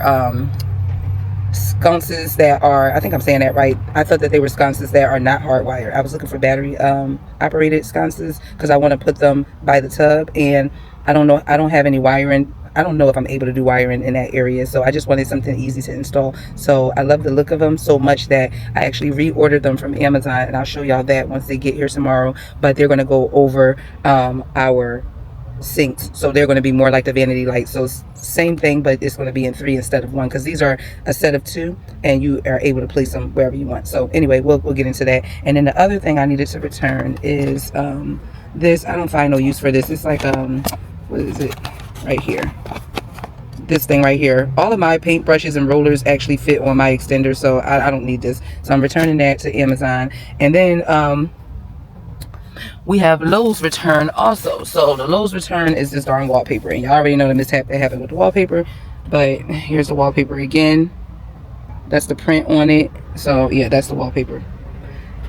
sconces that are, I think I'm saying that right. I thought that they were sconces that are not hardwired. I was looking for battery operated sconces because I want to put them by the tub, and I don't know, I don't have any wiring. I don't know if I'm able to do wiring in that area, so I just wanted something easy to install. So I love the look of them so much that I actually reordered them from Amazon, and I'll show y'all that once they get here tomorrow. But they're going to go over our sinks, so they're going to be more like the vanity lights. So same thing, but it's going to be in 3 instead of 1, because these are a set of 2 and you are able to place them wherever you want. So anyway, we'll get into that. And then the other thing I needed to return is this. I don't find no use for this. It's like what is it right here? this thing right here. All of my paint brushes and rollers actually fit on my extender, so I don't need this. So I'm returning that to Amazon. And then we have Lowe's return also. So the Lowe's return is this darn wallpaper, and y'all already know the mishap that happened with the wallpaper, but here's the wallpaper again. That's the print on it. So yeah, that's the wallpaper.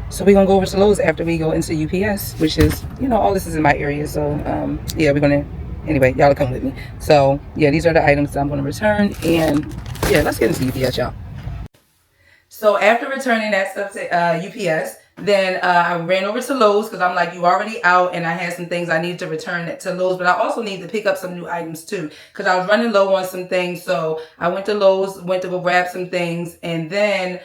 So we're gonna go over to Lowe's after we go into UPS, which is, you know, all this is in my area. So yeah, we're gonna, anyway, y'all come with me. So yeah, these are the items that I'm gonna return, and yeah, let's get into UPS, y'all. So after returning that stuff to UPS, then I ran over to Lowe's because I'm like, you already out, and I had some things I needed to return to Lowe's, but I also need to pick up some new items too because I was running low on some things. So I went to Lowe's, went to go grab some things, and then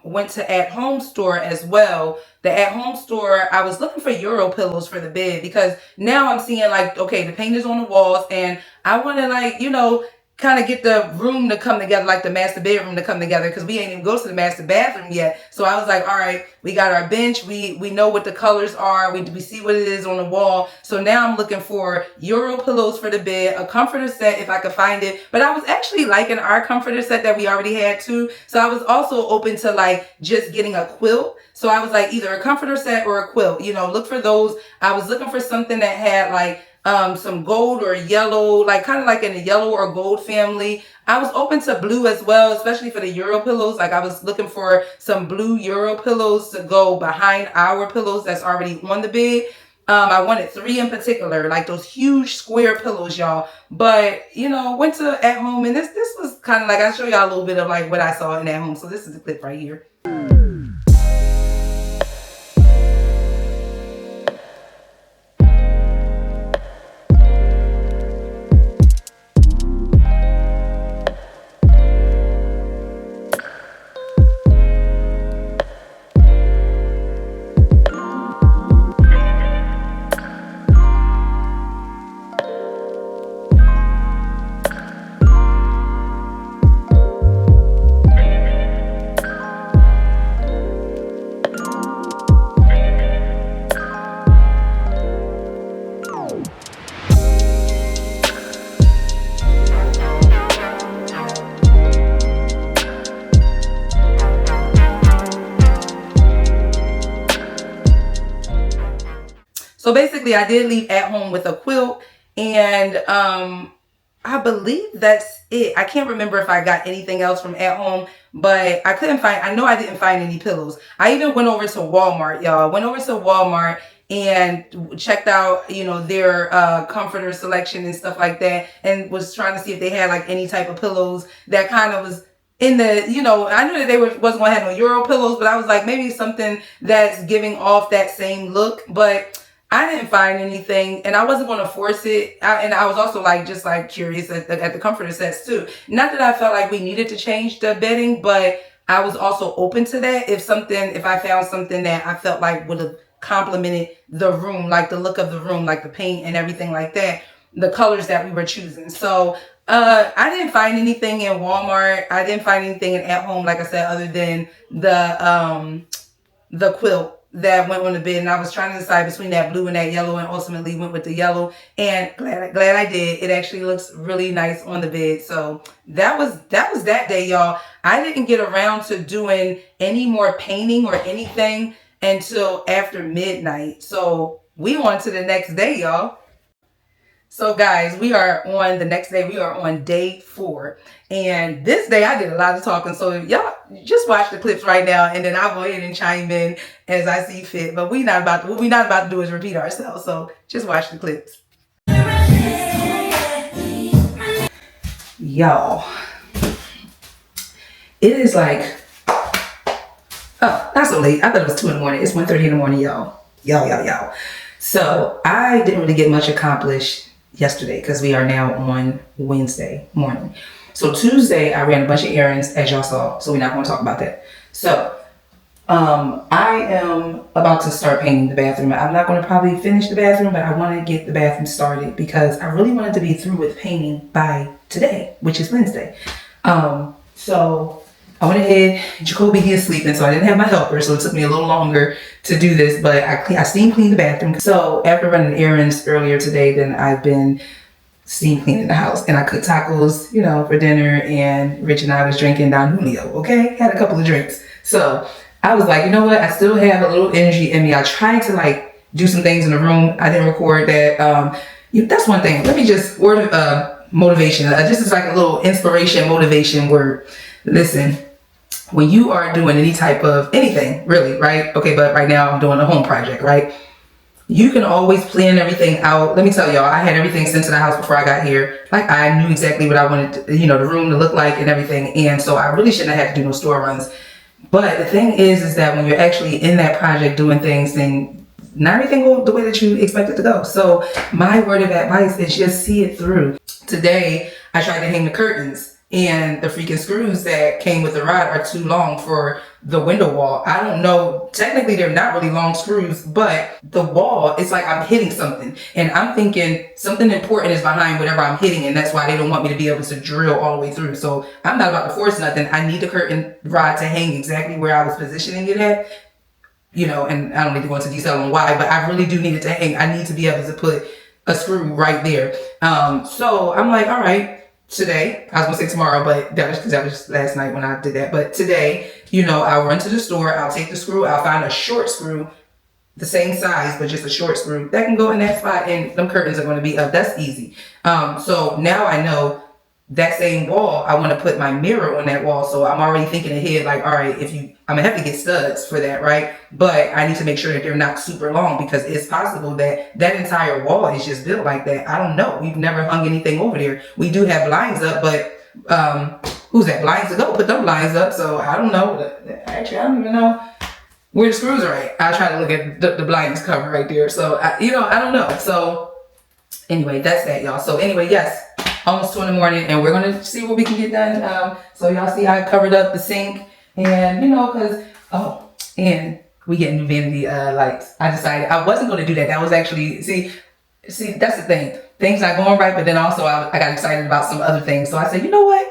went to At Home store as well. The At Home store, I was looking for Euro pillows for the bed because now I'm seeing like, okay, the paint is on the walls, and I want to, like, you know, kind of get the room to come together, like the master bedroom to come together, because we ain't even go to the master bathroom yet. So I was like, all right, we got our bench, we know what the colors are, we see what it is on the wall. So now I'm looking for Euro pillows for the bed, a comforter set if I could find it. But I was actually liking our comforter set that we already had too. So I was also open to like just getting a quilt. So I was like, either a comforter set or a quilt, you know, look for those. I was looking for something that had like some gold or yellow, like kind of like in the yellow or gold family. I was open to blue as well, especially for the Euro pillows. Like I was looking for some blue Euro pillows to go behind our pillows that's already on the bed. I wanted 3 in particular, like those huge square pillows, y'all. But, you know, went to At Home, and this was kind of like, I'll show y'all a little bit of like what I saw in At Home. So this is the clip right here. So basically I did leave At Home with a quilt, and I believe that's it. I can't remember if I got anything else from At Home, but I couldn't find, I know I didn't find any pillows. I even went over to Walmart, y'all. Went over to Walmart and checked out, you know, their comforter selection and stuff like that, and was trying to see if they had like any type of pillows that kind of was in the, you know, I knew that they wasn't going to have no Euro pillows, but I was like, maybe something that's giving off that same look. But I didn't find anything, and I wasn't going to force it. And I was also like, just like curious at the comforter sets too. Not that I felt like we needed to change the bedding, but I was also open to that. If I found something that I felt like would have complemented the room, like the look of the room, like the paint and everything like that, the colors that we were choosing. So I didn't find anything in Walmart. I didn't find anything in At Home, like I said, other than the quilt that went on the bed, and I was trying to decide between that blue and that yellow, and ultimately went with the yellow, and glad I did. It actually looks really nice on the bed. So that was that day, y'all. I didn't get around to doing any more painting or anything until after midnight. So we on to the next day, y'all. So guys, we are on the next day. We are on day 4. And this day I did a lot of talking. So y'all just watch the clips right now, and then I'll go ahead and chime in as I see fit. But what we're not about to do is repeat ourselves. So just watch the clips. Y'all, it is like, oh, not so late. I thought it was 2 in the morning. It's 1:30 in the morning, y'all. Y'all. So I didn't really get much accomplished yesterday because we are now on Wednesday morning. So Tuesday I ran a bunch of errands, as y'all saw, so we're not going to talk about that. So I am about to start painting the bathroom. I'm not going to probably finish the bathroom, but I want to get the bathroom started because I really wanted to be through with painting by today, which is Wednesday. So I went ahead, Jacoby, he is sleeping, so I didn't have my helper, so it took me a little longer to do this, but I steam cleaned the bathroom. So after running errands earlier today, then I've been steam cleaning the house. And I cooked tacos, you know, for dinner, and Rich and I was drinking Don Julio, okay? Had a couple of drinks. So I was like, you know what? I still have a little energy in me. I tried to like do some things in the room. I didn't record that. That's one thing. Let me just word of motivation. This is like a little inspiration, motivation word. Listen, when you are doing any type of anything, really, right? Okay, but right now I'm doing a home project, right? You can always plan everything out. Let me tell y'all, I had everything sent to the house before I got here. Like, I knew exactly what I wanted to, you know, the room to look like and everything. And so I really shouldn't have had to do no store runs. But the thing is that when you're actually in that project doing things, then not everything goes the way that you expect it to go. So my word of advice is just see it through. Today, I tried to hang the curtains, and the freaking screws that came with the rod are too long for the window wall. I don't know. Technically, they're not really long screws, but the wall, it's like I'm hitting something. And I'm thinking something important is behind whatever I'm hitting, and that's why they don't want me to be able to drill all the way through. So I'm not about to force nothing. I need the curtain rod to hang exactly where I was positioning it at. You know, and I don't need to go into detail on why, but I really do need it to hang. I need to be able to put a screw right there. So I'm like, all right. Today, I was gonna say tomorrow, but that was because that was just last night when I did that. But today, you know, I'll run to the store, I'll take the screw, I'll find a short screw, the same size, but just a short screw that can go in that spot, and them curtains are gonna be up. That's easy. So now I know that same wall, I want to put my mirror on that wall. So I'm already thinking ahead, like, all right, I'm gonna have to get studs for that, right? But I need to make sure that they're not super long, because it's possible that that entire wall is just built like that. I don't know. We've never hung anything over there. We do have blinds up, but who's that? Blinds to go put them blinds up. So I don't know. Actually, I don't even know where the screws are at. I try to look at the blinds cover right there. So I don't know. So anyway, that's that, y'all. So anyway, yes. Almost 2 in the morning, and we're gonna see what we can get done. So y'all see I covered up the sink, and you know, and we get new vanity lights. I decided I wasn't gonna do that. That was actually, see, that's the thing. Things not going right, but then also I got excited about some other things. So I said, you know what?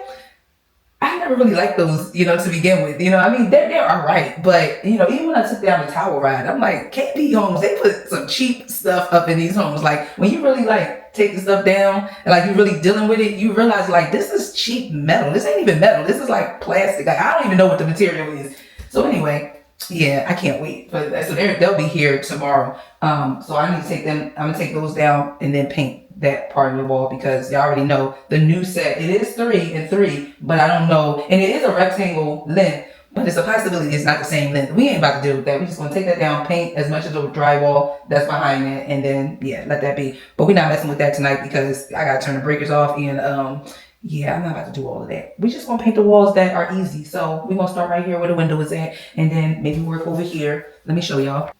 I never really liked those, you know, to begin with. You know, I mean, they're all right, but you know, even when I took down the towel rod, I'm like, KB homes, they put some cheap stuff up in these homes. Like, when you really like take the stuff down and like you really dealing with it, you realize like this is cheap metal. This ain't even metal. This is like plastic. Like, I don't even know what the material is. So anyway, yeah, I can't wait. But so they'll be here tomorrow. So I need to take them. I'm gonna take those down and then paint that part of the wall, because y'all already know the new set, it is 3 and 3, but I don't know, and it is a rectangle length, but it's a possibility it's not the same length. We ain't about to deal with that. We just gonna take that down, paint as much of the drywall that's behind it, and then yeah, let that be. But we're not messing with that tonight, because I gotta turn the breakers off, and yeah, I'm not about to do all of that. We just gonna paint the walls that are easy. So we're gonna start right here where the window is at, and then maybe work over here. Let me show y'all.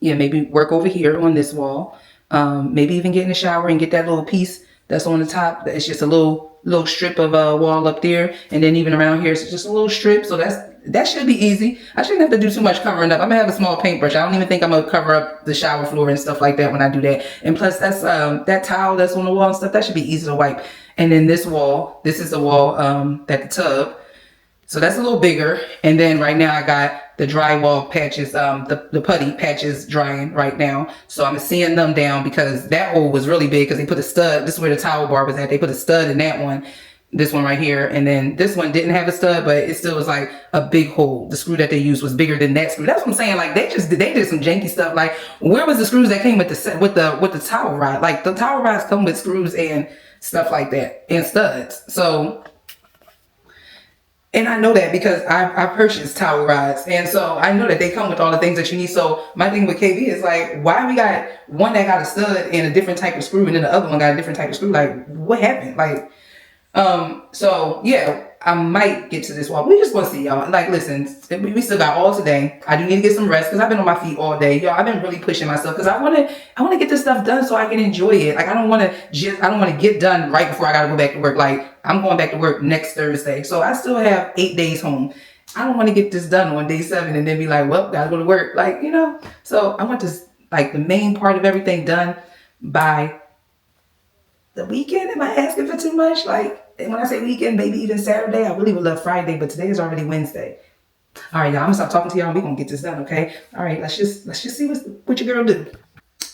Yeah, maybe work over here on this wall. Maybe even get in the shower and get that little piece that's on the top. It's just a little strip of wall up there, and then even around here it's just a little strip. So that should be easy. I shouldn't have to do too much covering up. I'm gonna have a small paintbrush. I don't even think I'm gonna cover up the shower floor and stuff like that when I do that. And plus, that's that towel that's on the wall and stuff, that should be easy to wipe. And then this wall, this is the wall that the tub. So that's a little bigger. And then right now I got the drywall patches, the putty patches drying right now. So I'm seeing them down, because that hole was really big, because they put a stud. This is where the towel bar was at. They put a stud in that one, this one right here. And then this one didn't have a stud, but it still was like a big hole. The screw that they used was bigger than that screw. That's what I'm saying. Like, they did some janky stuff. Like, where was the screws that came with the set, with the towel rod? Like, the towel rods come with screws and stuff like that, and studs. So, and I know that because I purchased towel rods, and so I know that they come with all the things that you need. So my thing with KB is like, why we got one that got a stud and a different type of screw, and then the other one got a different type of screw? Like, what happened? Like, so yeah, I might get to this wall. We just want to see, y'all. Like, listen, we still got all today. I do need to get some rest, because I've been on my feet all day, y'all. I've been really pushing myself, because I want to get this stuff done so I can enjoy it. Like, I don't want to get done right before I got to go back to work. Like, I'm going back to work next Thursday, so I still have 8 days home. I don't want to get this done on day 7 and then be like, well, gotta go to work. Like, you know, so I want this, like, the main part of everything done by the weekend. Am I asking for too much? Like, and when I say weekend, maybe even Saturday. I really would love Friday, but today is already Wednesday. All right, y'all, I'm gonna stop talking to y'all, and we're gonna get this done, okay? All right, let's just see what your girl do.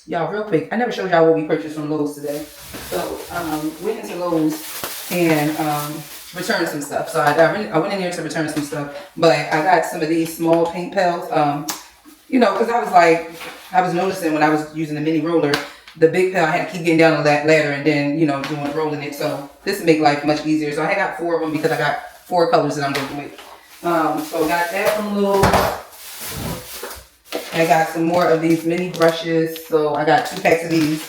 Y'all, real quick, I never showed y'all what we purchased from Lowe's today. So, went into Lowe's and returned some stuff. So I went in there to return some stuff, but I got some of these small paint pails. You know, because I was noticing when I was using the mini roller, the big pail, I had to keep getting down on that ladder and then, you know, rolling it. So this would make life much easier. So I got 4 of them because I got 4 colors that I'm working with. So I got that from Lowe's. I got some more of these mini brushes. So I got 2 packs of these.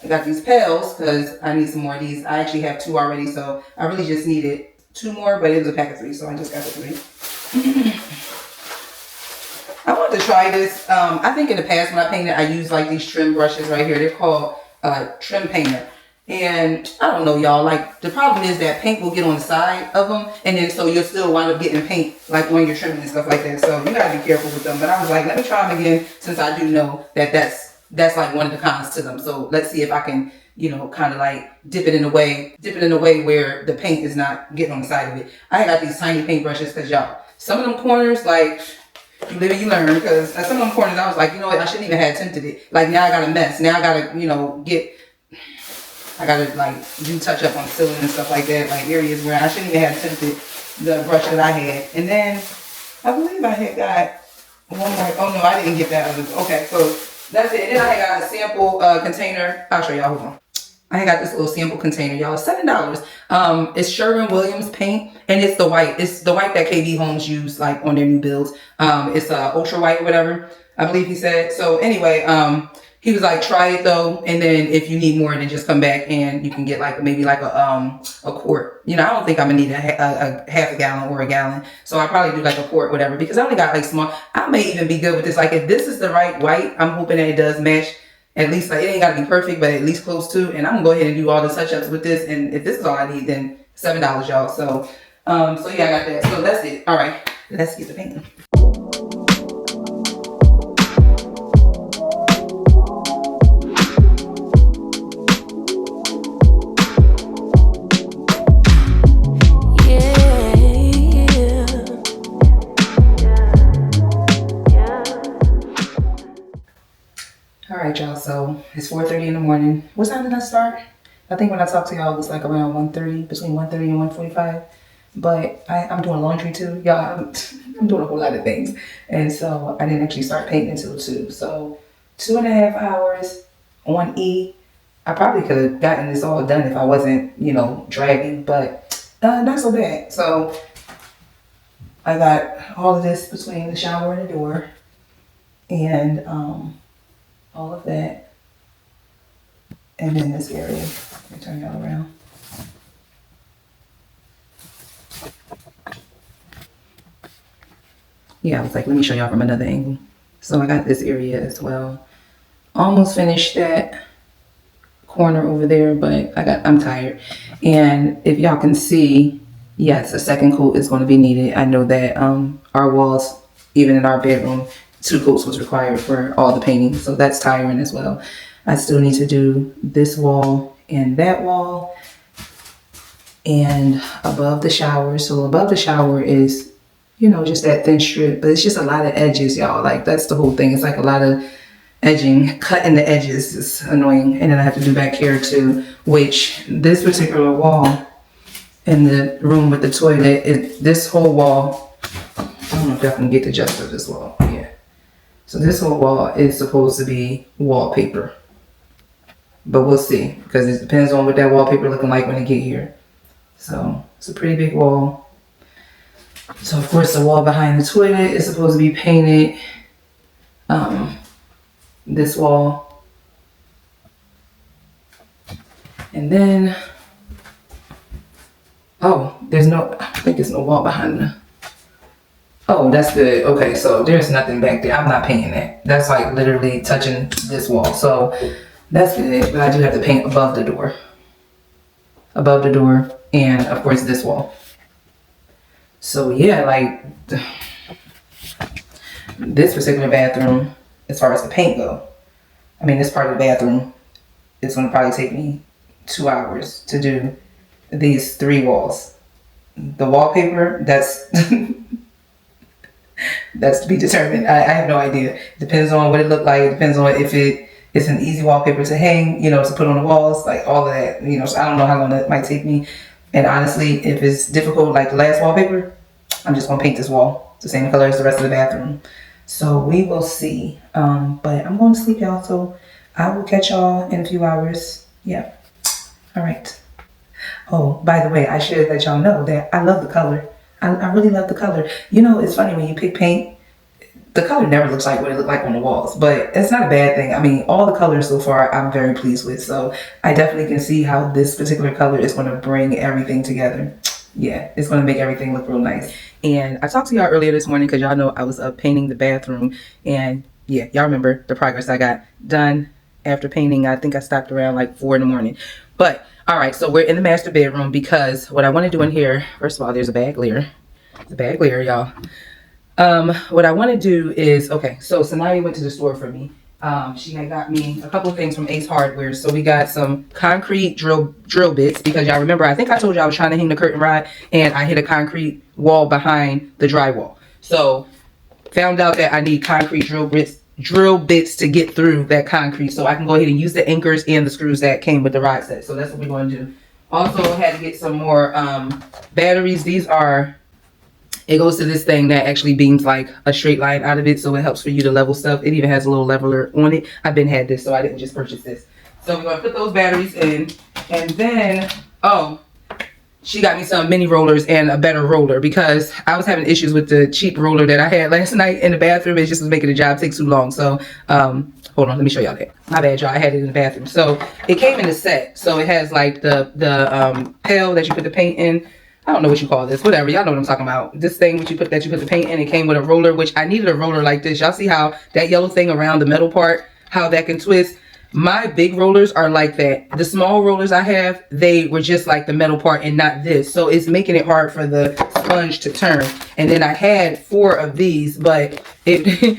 I got these pails because I need some more of these. I actually have 2 already, so I really just needed 2 more, but it was a pack of 3, so I just got the 3. I wanted to try this. I think in the past when I painted, I used like these trim brushes right here. They're called Trim Painter. And I don't know, y'all, like the problem is that paint will get on the side of them, and then so you'll still wind up getting paint like when you're trimming and stuff like that. So you gotta be careful with them. But I was like, let me try them again since I do know that that's like one of the cons to them. So let's see if I can, you know, kind of like dip it in a way where the paint is not getting on the side of it. I got these tiny paint brushes because y'all, some of them corners, like, you live and you learn, because at some of them corners I was like, you know what, I shouldn't even have attempted it. Like now I got a mess. Now I gotta, you know, I gotta like do touch up on the ceiling and stuff like that, like areas where I shouldn't even have attempted the brush that I had. And then I believe I had got one more. Oh no, I didn't get that other. Okay, so that's it. And then I had got a sample container. I'll show y'all. Hold on. I got this little sample container, y'all. $7. It's Sherwin-Williams paint, and it's the white. It's the white that KB Homes use like on their new builds. It's ultra white or whatever, I believe he said. So anyway, he was like, try it though, and then if you need more, then just come back and you can get like maybe like a quart. You know, I don't think I'm gonna need a half a gallon or a gallon, so I probably do like a quart, whatever, because I only got like small. I may even be good with this. Like if this is the right white, I'm hoping that it does match. At least, like, it ain't gotta be perfect, but at least close to. And I'm gonna go ahead and do all the touch-ups with this. And if this is all I need, then $7, y'all. So, so yeah, I got that. So that's it. All right, let's get the painting. All right, y'all, so it's 4:30 in the morning. What time did I start? I think when I talked to y'all, it was like around 1:30, between 1:30 and 1:45. But I'm doing laundry too. Y'all, I'm doing a whole lot of things. And so I didn't actually start painting until 2. So 2.5 hours on E. I probably could have gotten this all done if I wasn't, you know, dragging, but not so bad. So I got all of this between the shower and the door. And all of that, and then this area. Let me turn y'all around. Yeah, I was like, let me show y'all from another angle. So I got this area as well. Almost finished that corner over there, but I'm tired. And if y'all can see, yes, a second coat is going to be needed. I know that our walls, even in our bedroom, 2 coats was required for all the painting, so that's tiring as well. I still need to do this wall and that wall and above the shower. So above the shower is, you know, just that thin strip, but it's just a lot of edges, y'all. Like that's the whole thing. It's like a lot of edging, cutting the edges is annoying. And then I have to do back here too, which this particular wall in the room with the toilet, this whole wall, I don't know if y'all can get the gist of this wall. Yeah. So this whole wall is supposed to be wallpaper, but we'll see because it depends on what that wallpaper looking like when it get here. So it's a pretty big wall. So of course the wall behind the toilet is supposed to be painted. This wall, and then oh, I think there's no wall behind the. Oh, that's good. Okay, so there's nothing back there. I'm not painting that. That's like literally touching this wall. So that's good. But I do have to paint above the door. Above the door. And of course this wall. So yeah, like this particular bathroom, as far as the paint go, I mean this part of the bathroom, it's going to probably take me 2 hours to do these 3 walls. The wallpaper, that's That's to be determined. I have no idea. It depends on what it looked like. It depends on if it's an easy wallpaper to hang, you know, to put on the walls, like all of that, you know. So I don't know how long that might take me. And honestly, if it's difficult, like the last wallpaper, I'm just gonna paint this wall the same color as the rest of the bathroom. So we will see. But I'm going to sleep, y'all. So I will catch y'all in a few hours. Yeah. All right. Oh, by the way, I should let y'all know that I love the color. I really love the color. You know, it's funny when you pick paint, the color never looks like what it looked like on the walls, but it's not a bad thing. I mean, all the colors so far I'm very pleased with. So I definitely can see how this particular color is going to bring everything together. Yeah, it's going to make everything look real nice. And I talked to y'all earlier this morning because y'all know I was up painting the bathroom. And yeah, y'all remember the progress I got done after painting. I think I stopped around like 4 in the morning. But all right, so we're in the master bedroom because what I want to do in here, first of all, there's a bad glare. It's a bad glare, y'all. What I want to do is, okay, so Sanaya went to the store for me. She had got me a couple of things from Ace Hardware. So we got some concrete drill bits because y'all remember, I think I told you I was trying to hang the curtain rod and I hit a concrete wall behind the drywall. So found out that I need concrete drill bits to get through that concrete, so I can go ahead and use the anchors and the screws that came with the rod set. So that's what we're going to do. Also had to get some more batteries. These are, it goes to this thing that actually beams like a straight line out of it, so it helps for you to level stuff. It even has a little leveler on it. I've been had this, so I didn't just purchase this. So we're going to put those batteries in, and then, oh, she got me some mini rollers and a better roller because I was having issues with the cheap roller that I had last night in the bathroom. It just was making the job take too long. So, hold on, let me show y'all that. My bad, y'all. I had it in the bathroom. So it came in a set. So it has like the pail that you put the paint in. I don't know what you call this. Whatever. Y'all know what I'm talking about. This thing that you put the paint in. It came with a roller, which I needed a roller like this. Y'all see how that yellow thing around the metal part, how that can twist? My big rollers are like that. The small rollers I have, they were just like the metal part and not this. So it's making it hard for the sponge to turn. And then I had 4 of these, but it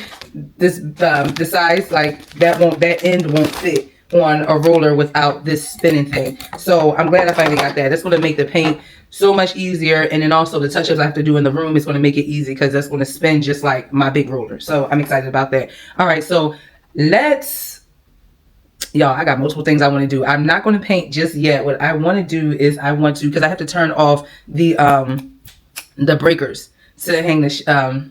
the size, like that end won't fit on a roller without this spinning thing. So I'm glad I finally got that. That's going to make the paint so much easier. And then also the touch-ups I have to do in the room is going to make it easy because that's going to spin just like my big roller. So I'm excited about that. All right, so y'all, I got multiple things I want to do. I'm not going to paint just yet. What I want to do is because I have to turn off the breakers to hang the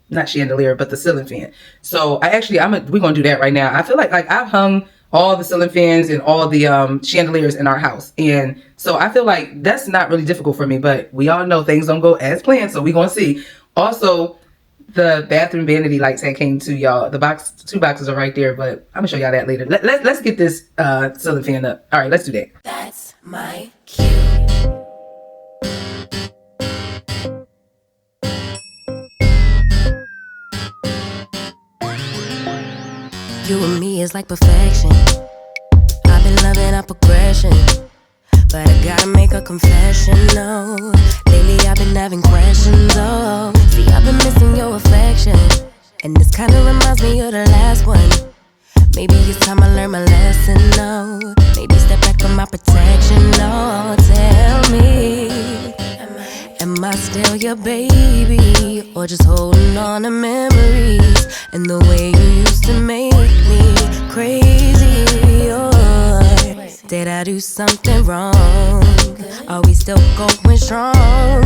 not chandelier, but the ceiling fan. So we're going to do that right now. I feel like I've hung all the ceiling fans and all the chandeliers in our house. And so I feel like that's not really difficult for me, but we all know things don't go as planned. So we're going to see. Also, the bathroom vanity lights that came to y'all. The 2 boxes are right there, but I'm gonna show y'all that later. Let's get this ceiling fan up. All right, let's do that. That's my cue. You and me is like perfection. I've been loving our progression, but I gotta make a confession, no. Lately I've been having questions, oh. See, I've been missing your affection, and this kinda reminds me of the last one. Maybe it's time I learn my lesson, no. Maybe step back from my protection, no. Tell me, am I still your baby, or just holding on to memories and the way you used to make me crazy, or did I do something wrong? Are we still going strong,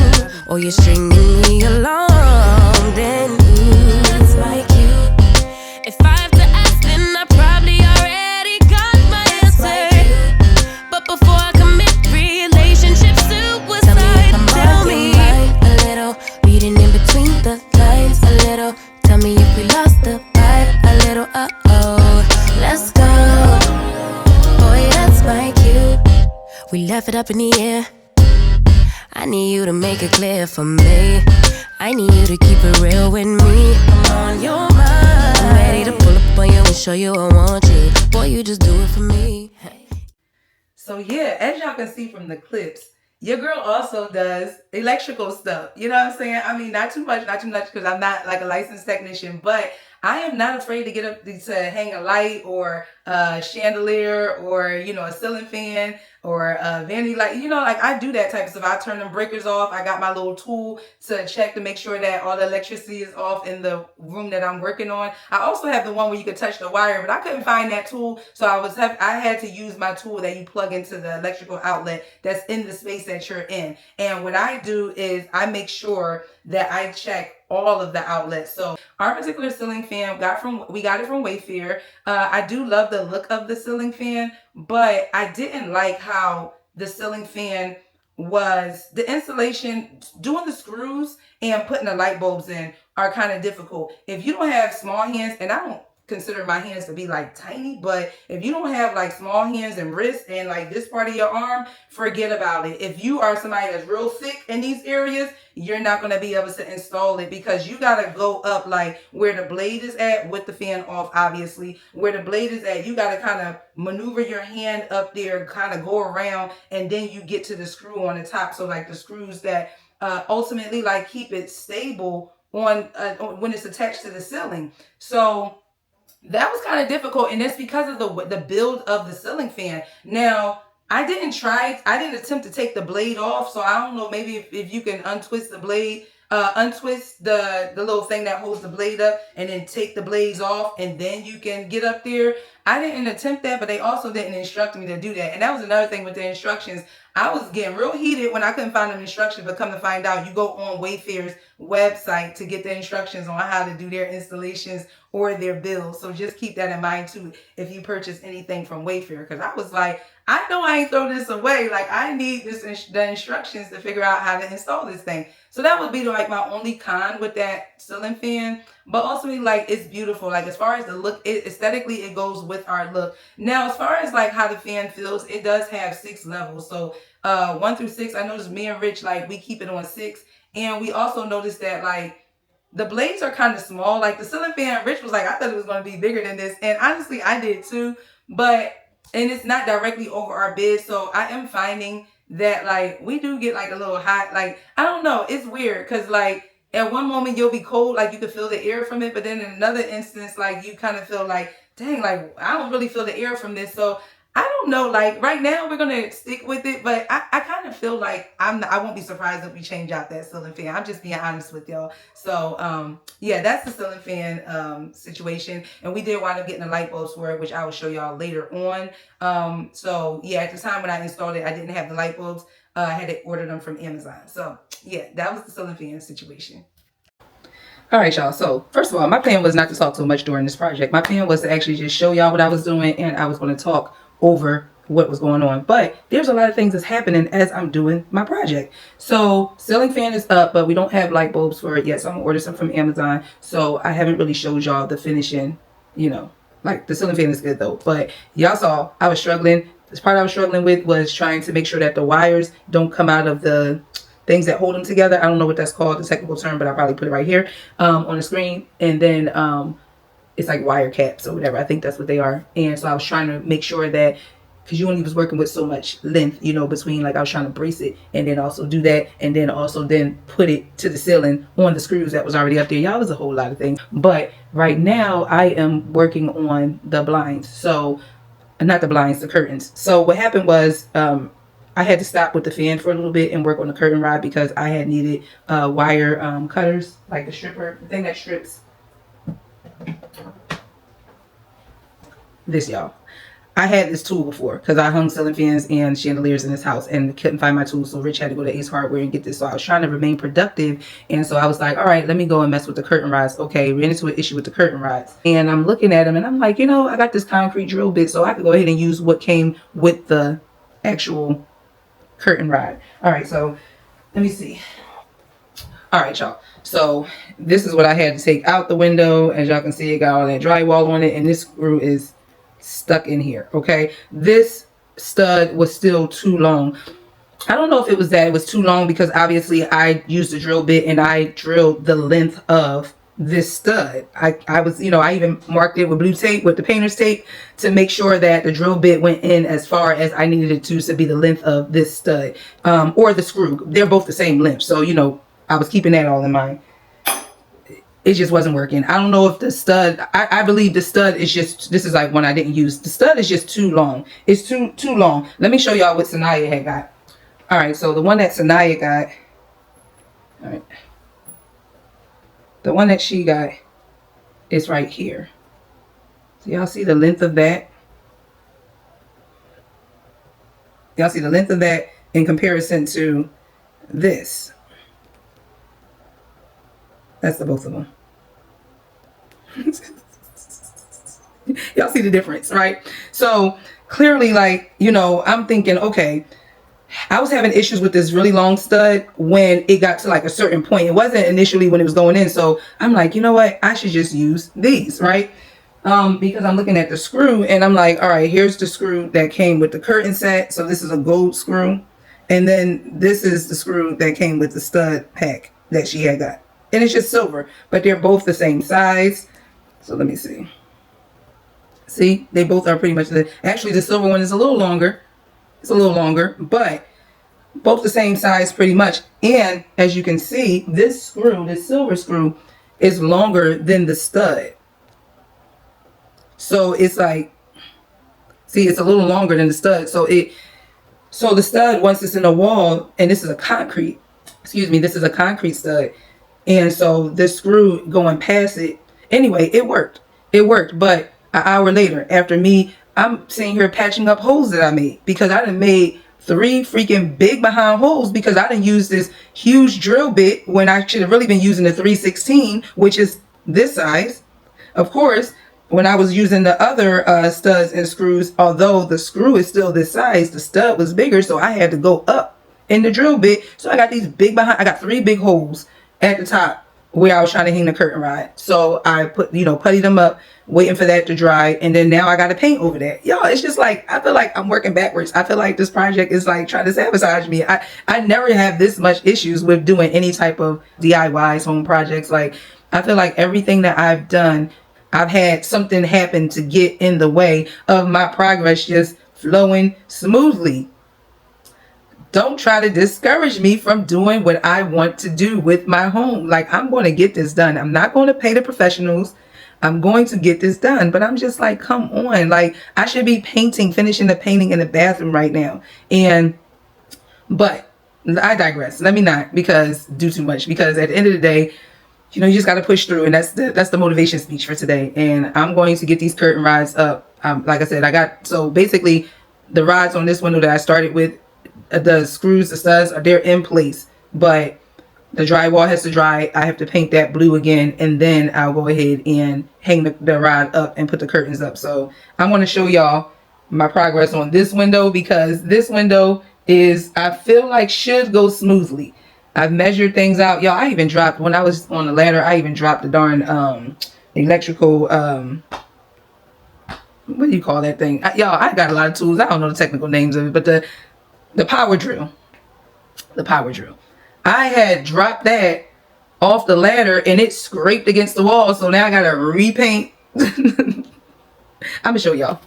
or you're stringing me along? Then that's my cue. If I have to ask, then I probably already got my answer. But before I commit relationship suicide, tell me a little, reading in between the lines a little. Tell me if we lost the vibe a little. Let's go. Boy, that's my cue. We left it up in the air. I need you to make it clear for me. I need you to keep it real with me. I'm on your mind. I'm ready to pull up on you and show you I want you. Boy, you just do it for me. So yeah, as y'all can see from the clips, your girl also does electrical stuff. You know what I'm saying? I mean, not too much, because I'm not like a licensed technician, but I am not afraid to get up to hang a light or a chandelier or, you know, a ceiling fan or a vanity light. You know, like I do that type of stuff. I turn them breakers off. I got my little tool to check to make sure that all the electricity is off in the room that I'm working on. I also have the one where you can touch the wire, but I couldn't find that tool. So I had to use my tool that you plug into the electrical outlet that's in the space that you're in. And what I do is I make sure that I check all of the outlets. So our particular ceiling fan we got it from Wayfair. I do love the look of the ceiling fan, but I didn't like how the ceiling fan was, the installation, doing the screws and putting the light bulbs in are kind of difficult. If you don't have small hands, and I don't consider my hands to be like tiny, but if you don't have like small hands and wrists and like this part of your arm, forget about it. If you are somebody that's real thick in these areas, you're not going to be able to install it, because you got to go up like where the blade is at with the fan off, obviously. Where the blade is at, you got to kind of maneuver your hand up there, kind of go around, and then you get to the screw on the top. So like the screws that ultimately like keep it stable on when it's attached to the ceiling. So that was kind of difficult, and that's because of the build of the ceiling fan. Now, I didn't attempt to take the blade off, so I don't know, maybe if you can untwist the blade, untwist the little thing that holds the blade up, and then take the blades off, and then you can get up there. I didn't attempt that, but they also didn't instruct me to do that. And that was another thing with the instructions. I was getting real heated when I couldn't find them instructions, but come to find out, you go on Wayfair's website to get the instructions on how to do their installations or their bills. So just keep that in mind too if you purchase anything from Wayfair, because I was like, I know I ain't throw this away. Like, I need the instructions to figure out how to install this thing. So that would be like my only con with that ceiling fan. But ultimately, like, it's beautiful. Like, as far as the look, aesthetically, it goes with our look. Now, as far as like how the fan feels, it does have 6 levels. So 1 through 6, I noticed me and Rich, like, we keep it on 6. And we also noticed that like the blades are kind of small. Like the ceiling fan, Rich was like, I thought it was going to be bigger than this. And honestly, I did too. And it's not directly over our bed. So I am finding that like we do get like a little hot. Like, I don't know. It's weird because like at one moment you'll be cold. Like you can feel the air from it. But then in another instance, like you kind of feel like, dang, like I don't really feel the air from this. So I don't know, like right now we're going to stick with it, but I kind of feel like I won't be surprised if we change out that ceiling fan. I'm just being honest with y'all. So, yeah, that's the ceiling fan situation. And we did wind up getting the light bulbs for it, which I will show y'all later on. So, yeah, at the time when I installed it, I didn't have the light bulbs. I had to order them from Amazon. So, yeah, that was the ceiling fan situation. All right, y'all. So first of all, my plan was not to talk too much during this project. My plan was to actually just show y'all what I was doing, and I was going to talk over what was going on. But there's a lot of things that's happening as I'm doing my project. So ceiling fan is up, but we don't have light bulbs for it yet. So I'm gonna order some from Amazon. So I haven't really showed y'all the finishing, you know, like the ceiling fan is good though. But y'all saw I was struggling. This part I was struggling with was trying to make sure that the wires don't come out of the things that hold them together. I don't know what that's called, the technical term, but I'll probably put it right here on the screen. And then it's like wire caps or whatever. I think that's what they are. And so I was trying to make sure that, because you only was working with so much length, you know, between, like I was trying to brace it and then also do that. And then also then put it to the ceiling on the screws that was already up there. Y'all, was a whole lot of things. But right now I am working on the blinds. So not the blinds, the curtains. So what happened was I had to stop with the fan for a little bit and work on the curtain rod because I had needed wire cutters, like the stripper, the thing that strips. This, y'all, I had this tool before because I hung ceiling fans and chandeliers in this house and couldn't find my tool, so Rich had to go to Ace Hardware and get this. So I was trying to remain productive, and so I was like, all right, let me go and mess with the curtain rods. Okay, ran into an issue with the curtain rods, and I'm looking at them and I'm like, you know, I got this concrete drill bit, so I could go ahead and use what came with the actual curtain rod. All right, so let me see. All right, y'all, so this is what I had to take out the window. As y'all can see, it got all that drywall on it, and this screw is stuck in here. Okay, this stud was still too long. I don't know if it was that it was too long because obviously I used a drill bit and I drilled the length of this stud. I was, you know, I even marked it with blue tape, with the painter's tape, to make sure that the drill bit went in as far as I needed it to be the length of this stud, or the screw. They're both the same length, so you know I was keeping that all in mind. it just wasn't working. I don't know if the stud, I believe the stud is just, this is like one I didn't use. The stud is just too long. It's too long. Let me show y'all what Sanaya had got. All right, so the one that Sanaya got, all right, the one that she got is right here. So y'all see the length of that? Y'all see the length of that in comparison to this? That's the both of them. Y'all see the difference, right? So clearly, like, you know, I'm thinking, okay, I was having issues with this really long stud when it got to like a certain point. It wasn't initially when it was going in. So I'm like, you know what? I should just use these, right? Because I'm looking at the screw and I'm like, all right, here's the screw that came with the curtain set. So this is a gold screw. And then this is the screw that came with the stud pack that she had got. And it's just silver, but they're both the same size. So let me see. See, they both are pretty much actually the silver one is a little longer. It's a little longer, but both the same size pretty much. And as you can see, this screw, this silver screw, is longer than the stud. So it's like, see, it's a little longer than the stud. So the stud, once it's in the wall, and this is a concrete, excuse me, this is a concrete stud. And so this screw going past it, anyway, it worked. It worked. But an hour later, after me, I'm sitting here patching up holes that I made because I done made 3 freaking big behind holes because I didn't use this huge drill bit when I should have really been using the 316, which is this size. Of course, when I was using the other studs and screws, although the screw is still this size, the stud was bigger, so I had to go up in the drill bit. So I got these big behind, I got 3 big holes at the top where I was trying to hang the curtain rod. So I put, you know, putty them up, waiting for that to dry, and then now I got to paint over that. Y'all, it's just like, I feel like I'm working backwards. I feel like this project is like trying to sabotage me. I never have this much issues with doing any type of DIYs, home projects. Like, I feel like everything that I've done, I've had something happen to get in the way of my progress just flowing smoothly. Don't try to discourage me from doing what I want to do with my home. Like, I'm going to get this done. I'm not going to pay the professionals. I'm going to get this done. But I'm just like, come on. Like, I should be finishing the painting in the bathroom right now. But I digress. Let me not do too much. Because at the end of the day, you know, you just got to push through. And that's the motivation speech for today. And I'm going to get these curtain rods up. Like I said, so basically the rods on this window that I started with, the screws, the studs, they're in place, but the drywall has to dry. I have to paint that blue again, and then I'll go ahead and hang the rod up and put the curtains up. So I'm going to show y'all my progress on this window, because this window is, I feel like, should go smoothly. I've measured things out. Y'all, I even dropped, when I was on the ladder, I even dropped the darn electrical, what do you call that thing? Y'all, I got a lot of tools. I don't know the technical names of it, but the power drill. The power drill. I had dropped that off the ladder and it scraped against the wall. So now I got to repaint. I'm going to show y'all.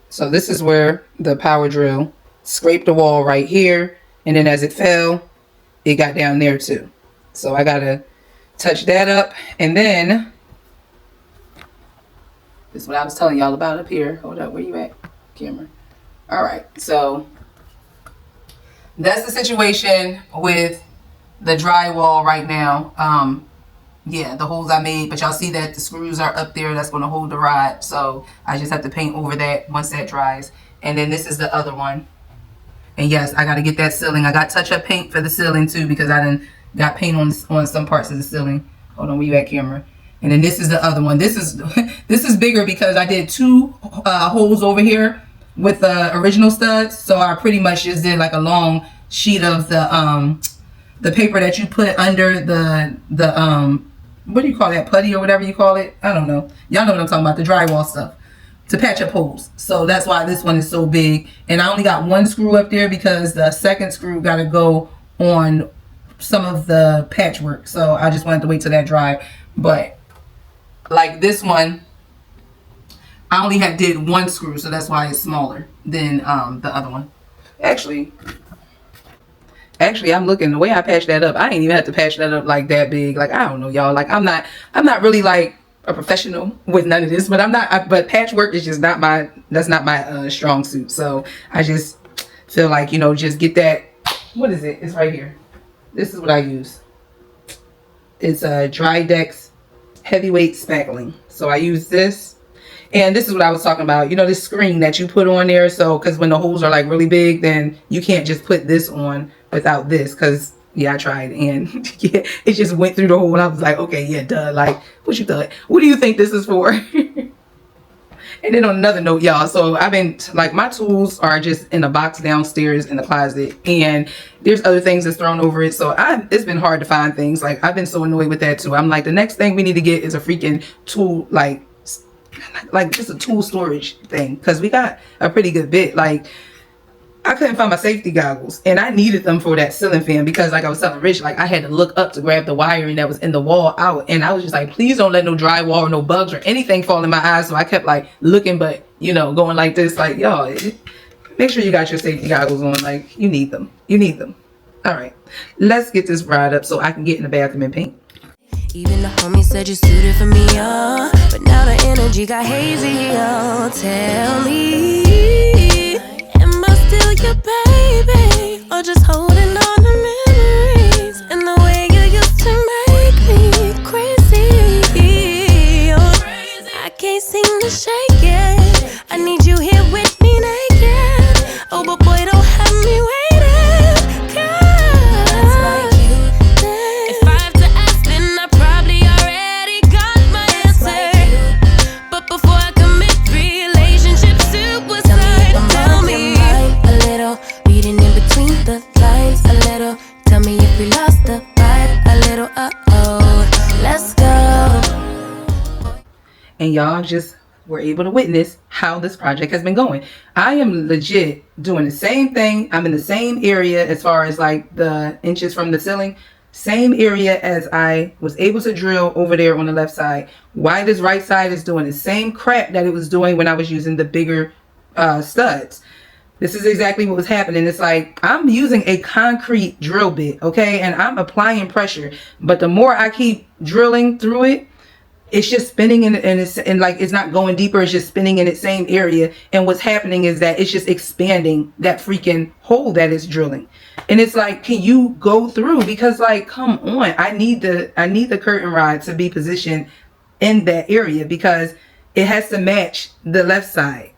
So this is where the power drill scraped the wall right here. And then as it fell, it got down there too. So I got to touch that up. And then, this is what I was telling y'all about up here. Hold up, where you at, camera? All right, so that's the situation with the drywall right now. Yeah, the holes I made, but y'all see that the screws are up there. That's going to hold the rod. So I just have to paint over that once that dries. And then this is the other one. And yes, I got to get that ceiling. I got touch-up paint for the ceiling too, because I done got paint on some parts of the ceiling. Hold on, where you at, camera? And then this is the other one. This is bigger because I did 2 holes over here with the original studs. So I pretty much just did like a long sheet of the paper that you put under the what do you call that, putty or whatever you call it? I don't know. Y'all know what I'm talking about, the drywall stuff, to patch up holes. So that's why this one is so big. And I only got 1 screw up there because the second screw got to go on some of the patchwork. So I just wanted to wait till that dried. But like this one, I only did 1 screw, so that's why it's smaller than the other one. Actually, Actually, I'm looking, the way I patched that up, I ain't even have to patch that up like that big. Like, I don't know, y'all. Like, I'm not really like a professional with none of this, but but patchwork is just not that's not my strong suit. So I just feel like, you know, just get that. What is it? It's right here. This is what I use. It's a Drydex heavyweight spackling. So I use this, and this is what I was talking about. You know, this screen that you put on there. So, because when the holes are like really big, then you can't just put this on without this. Because yeah, I tried, and yeah, it just went through the hole, and I was like, okay, yeah, duh. Like, what you thought? What do you think this is for? And then on another note, y'all, so I've been, like, my tools are just in a box downstairs in the closet, and there's other things that's thrown over it. So it's been hard to find things. Like, I've been so annoyed with that too. I'm like, the next thing we need to get is a freaking tool, like just a tool storage thing, because we got a pretty good bit. Like, I couldn't find my safety goggles, and I needed them for that ceiling fan, because like I was telling Rich, like, I had to look up to grab the wiring that was in the wall out, and I was just like, please don't let no drywall or no bugs or anything fall in my eyes. So I kept like looking, but you know, going like this, like, y'all, make sure you got your safety goggles on. Like, you need them. All right, let's get this bride up so I can get in the bathroom and paint. Even the homie said you suited for me, but now the energy got hazy, tell me, am I still your baby, or just holding on to memories, and the way you used to make me crazy, I can't seem to shake it, I need you here with me naked, oh but boy don't have me waiting, girl. We lost the vibe a little, let's go. And y'all just were able to witness how this project has been going. I am legit doing the same thing. I'm in the same area as far as like the inches from the ceiling, same area as I was able to drill over there on the left side. Why this right side is doing the same crap that it was doing when I was using the bigger studs. This is exactly what was happening. It's like, I'm using a concrete drill bit, okay? And I'm applying pressure. But the more I keep drilling through it, it's just spinning and like, it's not going deeper. It's just spinning in its same area. And what's happening is that it's just expanding that freaking hole that it's drilling. And it's like, can you go through? Because like, come on. I need the curtain rod to be positioned in that area, because it has to match the left side.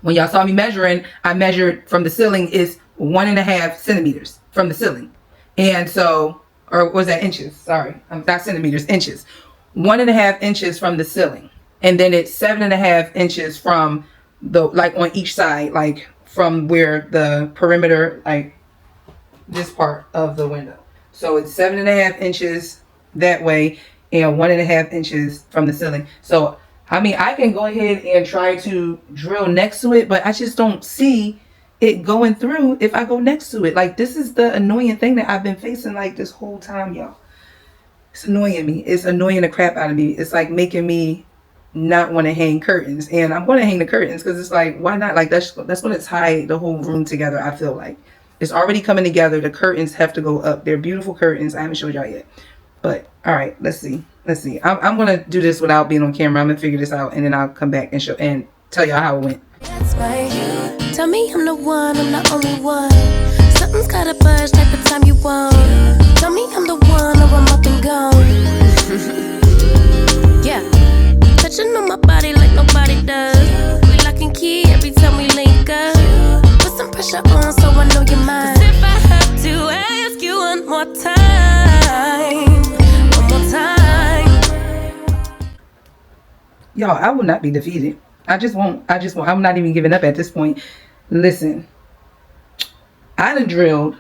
When y'all saw me measuring, I measured from the ceiling is 1.5 centimeters from the ceiling. And so, or was that inches? Sorry, not centimeters, inches. 1.5 inches from the ceiling. And then it's 7.5 inches from the, like on each side, like from where the perimeter, like this part of the window. So it's 7.5 inches that way and 1.5 inches from the ceiling. So I mean, I can go ahead and try to drill next to it, but I just don't see it going through if I go next to it. Like, this is the annoying thing that I've been facing like this whole time, y'all. It's annoying me. It's annoying the crap out of me. It's like making me not want to hang curtains. And I'm going to hang the curtains because it's like, why not? Like, that's going to tie the whole room together, I feel like. It's already coming together. The curtains have to go up. They're beautiful curtains. I haven't showed y'all yet. But, all right, let's see. I'm going to do this without being on camera. I'm going to figure this out, and then I'll come back and show and tell y'all how it went. That's right. Tell me I'm the one, I'm the only one. Something's gotta budge like the time you want. Tell me I'm the one, or I'm up and gone. Yeah. Touching on my body like nobody does. We lock and key every time we link up. Put some pressure on so I know you're mine. 'Cause if I have to ask you one more time. Y'all, I will not be defeated. I just won't. I'm not even giving up at this point. Listen, I done drilled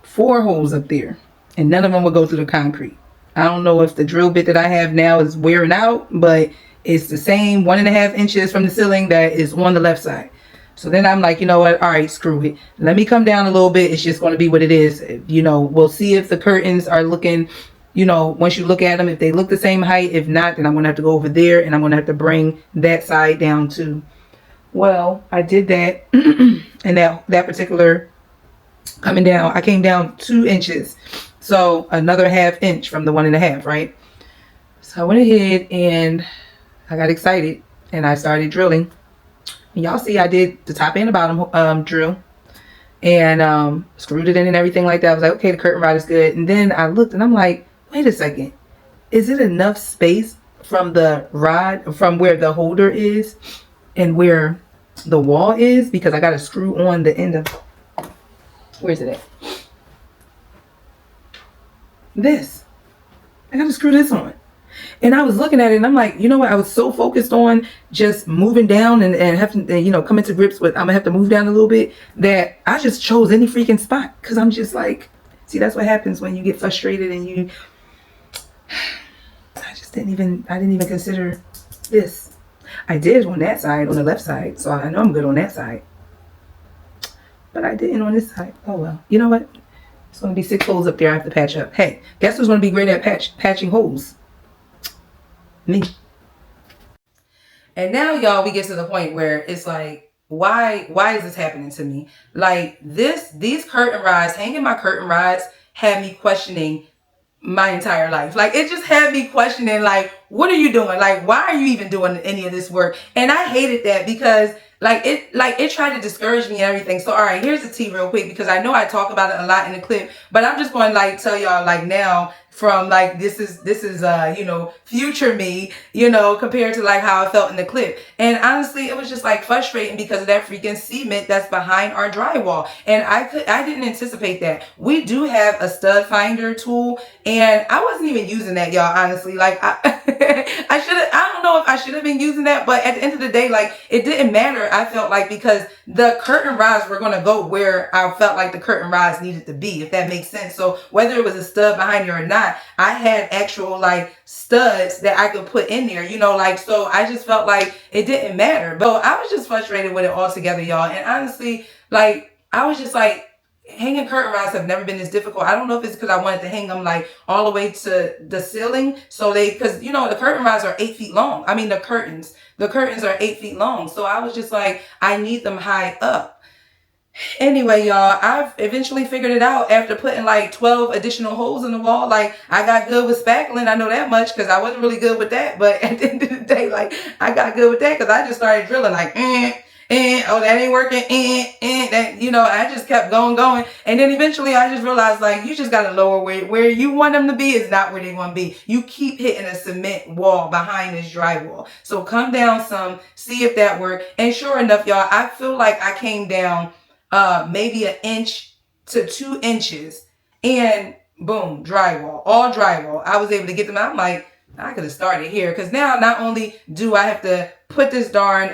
4 holes up there, and none of them will go through the concrete. I don't know if the drill bit that I have now is wearing out, but it's the same 1.5 inches from the ceiling that is on the left side. So then I'm like, you know what? All right, screw it. Let me come down a little bit. It's just going to be what it is. You know, we'll see if the curtains are looking, you know, once you look at them, if they look the same height. If not, then I'm going to have to go over there, and I'm going to have to bring that side down too. Well, I did that, and that particular coming down. I came down 2 inches. So another ½ inch from the 1.5, right? So I went ahead and I got excited and I started drilling. And y'all see I did the top and the bottom drill. And screwed it in and everything like that. I was like, okay, the curtain rod is good. And then I looked and I'm like, wait a second. Is it enough space from the rod, from where the holder is and where the wall is? Because I got to screw on the end of, where's it at? This. I got to screw this on. And I was looking at it and I'm like, you know what? I was so focused on just moving down and having to, you know, coming to grips with, I'm going to have to move down a little bit, that I just chose any freaking spot. Because I'm just like, see, that's what happens when you get frustrated and you, I didn't even consider this. I did on that side, on the left side. So I know I'm good on that side. But I didn't on this side. Oh, well. You know what? It's going to be 6 holes up there I have to patch up. Hey, guess who's going to be great at patching holes? Me. And now, y'all, we get to the point where it's like, why is this happening to me? Like these curtain rods, hanging my curtain rods, had me questioning my entire life. Like, it just had me questioning, like, what are you doing? Like, why are you even doing any of this work? And I hated that because it tried to discourage me and everything. So all right, here's the tea real quick, because I know I talk about it a lot in the clip, but I'm just going to like tell y'all like now, from like this is you know, future me, you know, compared to like how I felt in the clip. And honestly, it was just like frustrating because of that freaking cement that's behind our drywall. And I didn't anticipate that. We do have a stud finder tool and I wasn't even using that, y'all, honestly. Like I don't know if I should have been using that, but at the end of the day, like, it didn't matter, I felt like, because the curtain rods were going to go where I felt like the curtain rods needed to be, if that makes sense. So whether it was a stud behind you or not, I had actual like studs that I could put in there, you know, like, so I just felt like it didn't matter. But I was just frustrated with it altogether, y'all. And honestly, like, I was just like, hanging curtain rods have never been this difficult. I don't know if it's because I wanted to hang them like all the way to the ceiling. So because you know, the curtain rods are 8 feet long. I mean, the curtains are 8 feet long. So I was just like, I need them high up. Anyway, y'all, I've eventually figured it out after putting like 12 additional holes in the wall. Like, I got good with spackling. I know that much because I wasn't really good with that. But at the end of the day, like, I got good with that because I just started drilling like, oh, that ain't working, that, you know, I just kept going. And then eventually I just realized, like, you just got to lower where you want them to be is not where they want to be. You keep hitting a cement wall behind this drywall. So come down some, see if that worked. And sure enough, y'all, I feel like I came down maybe 1 inch to 2 inches, and boom, drywall, all drywall. I was able to get them out. I'm like, I could have started here, because now not only do I have to put this darn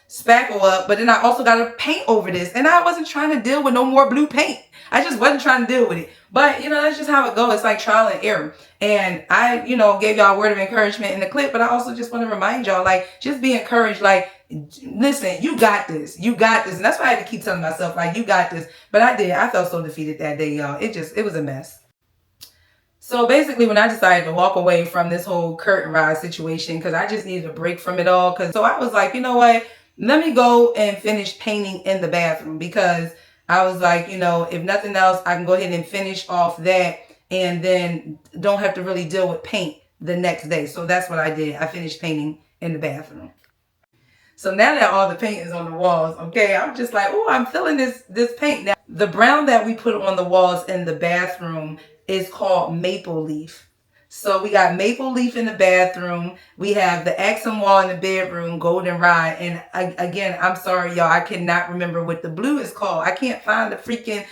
spackle up, but then I also got to paint over this, and I wasn't trying to deal with no more blue paint. I just wasn't trying to deal with it. But, you know, that's just how it goes. It's like trial and error. And I, you know, gave y'all a word of encouragement in the clip, but I also just want to remind y'all, like, just be encouraged. Like, listen, you got this. You got this. And that's why I had to keep telling myself, like, you got this. But I did. I felt so defeated that day, y'all. It was a mess. So basically, when I decided to walk away from this whole curtain rod situation, because I just needed a break from it all. So I was like, you know what? Let me go and finish painting in the bathroom, because I was like, you know, if nothing else, I can go ahead and finish off that and then don't have to really deal with paint the next day. So that's what I did. I finished painting in the bathroom. So now that all the paint is on the walls, okay, I'm just like, oh, I'm feeling this paint. Now, the brown that we put on the walls in the bathroom is called maple leaf. So we got maple leaf in the bathroom. We have the accent wall in the bedroom, goldenrod. And again, I'm sorry, y'all, I cannot remember what the blue is called. I can't find the freaking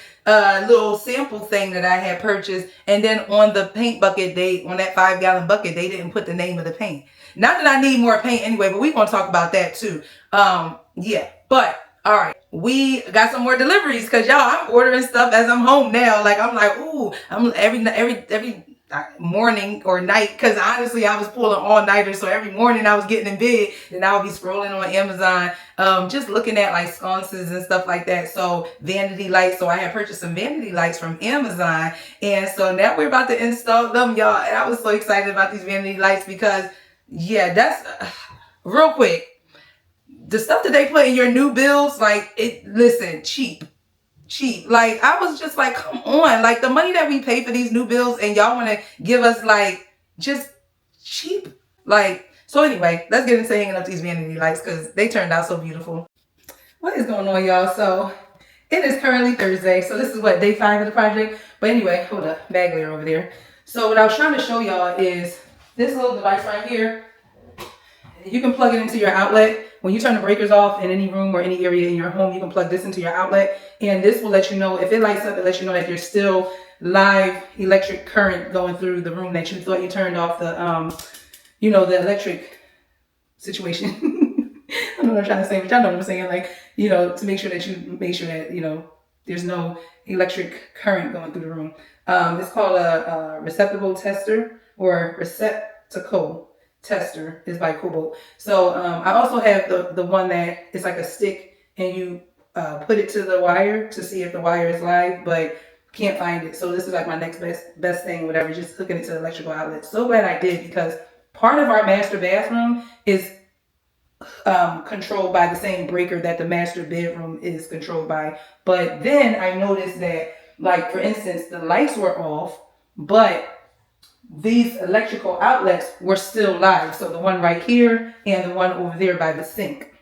little sample thing that I had purchased. And then on the paint bucket, on that 5-gallon bucket, they didn't put the name of the paint. Not that I need more paint anyway, but we're going to talk about that too. Yeah, but all right, we got some more deliveries, because y'all, I'm ordering stuff as I'm home now. Like, I'm like, ooh, I'm every morning or night, because honestly I was pulling all-nighters, so every morning I was getting in bed, then I would be scrolling on Amazon, just looking at like sconces and stuff like that. So vanity lights, so I had purchased some vanity lights from Amazon, and so now we're about to install them, y'all. And I was so excited about these vanity lights, because yeah, that's real quick, the stuff that they put in your new bills, like, listen, cheap. cheap. Like, I was just like, come on. Like, the money that we pay for these new bills and y'all want to give us like just cheap. Like, so anyway, let's get into hanging up these vanity lights because they turned out so beautiful. What is going on, y'all? So it is currently Thursday. So this is what, day 5 of the project. But anyway, hold up, bag layer over there. So what I was trying to show y'all is this little device right here. You can plug it into your outlet. When you turn the breakers off in any room or any area in your home, you can plug this into your outlet. And this will let you know, if it lights up, it lets you know that there's still live electric current going through the room that you thought you turned off the, you know, the electric situation. I don't know what I'm trying to say, but y'all know what I'm saying. Like, you know, to make sure that you make sure that, you know, there's no electric current going through the room. It's called a receptacle tester or receptacle tester is by Cobalt. So I also have the one that is like a stick and you put it to the wire to see if the wire is live, but can't find it. So this is like my next best thing, whatever, just hooking it to the electrical outlet. So glad I did, because part of our master bathroom is controlled by the same breaker that the master bedroom is controlled by. But then I noticed that, like, for instance, the lights were off, but these electrical outlets were still live. So the one right here and the one over there by the sink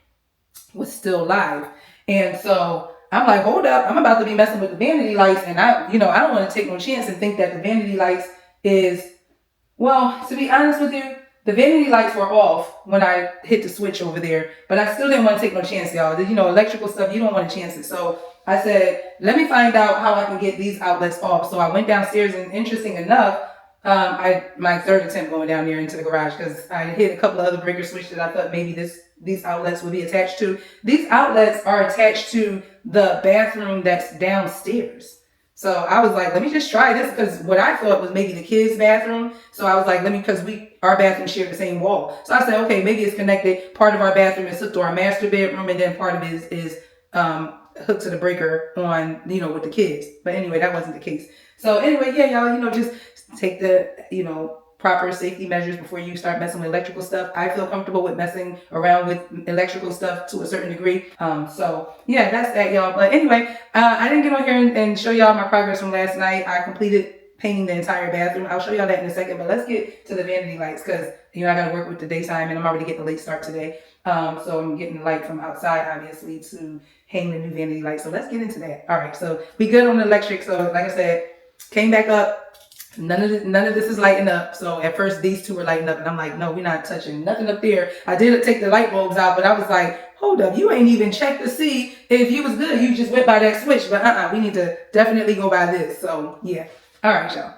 was still live. And so I'm like, hold up, I'm about to be messing with the vanity lights, and I don't want to take no chance and think that the vanity lights is, well, to be honest with you, the vanity lights were off when I hit the switch over there, but I still didn't want to take no chance, y'all. You know, electrical stuff, you don't want to chance it. So I said, let me find out how I can get these outlets off. So I went downstairs, and interesting enough, my third attempt going down there into the garage, because I hit a couple of other breaker switches that I thought maybe these outlets would be attached to. These outlets are attached to the bathroom that's downstairs. So I was like, let me just try this, because what I thought was maybe the kids' bathroom. So I was like, because our bathroom share the same wall. So I said, okay, maybe it's connected. Part of our bathroom is hooked to our master bedroom, and then part of it is hooked to the breaker on, you know, with the kids. But anyway, that wasn't the case. So anyway, yeah, y'all, you know, just take the, you know, proper safety measures before you start messing with electrical stuff. I feel comfortable with messing around with electrical stuff to a certain degree. So yeah, that's that, y'all. But anyway, I didn't get on here and show y'all my progress from last night. I completed painting the entire bathroom. I'll show y'all that in a second, but let's get to the vanity lights, because, you know, I got to work with the daytime, and I'm already getting a late start today. So I'm getting the light from outside, obviously, to hang the new vanity lights. So let's get into that. All right, so we good on the electric. So like I said, came back up. None of this is lighting up. So at first these two were lighting up, and I'm like, no, we're not touching nothing up there. I did take the light bulbs out, but I was like, hold up, you ain't even checked to see if you was good. You just went by that switch. But we need to definitely go by this. So yeah. All right, y'all.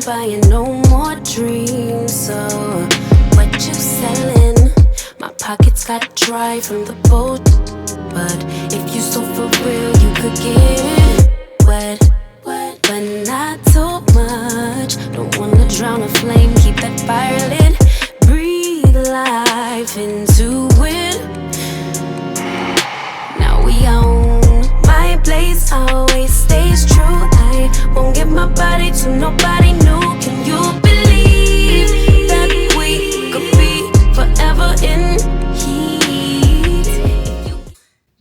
Buying no more dreams. So what you selling? My pockets got dry from the boat, but if you so for real, you could get wet, but not too much. Don't wanna drown a flame, keep that fire lit. Breathe life into it. Now we own my place, always stays true. I won't give my body to nobody new. Can you believe that we could be forever in heat?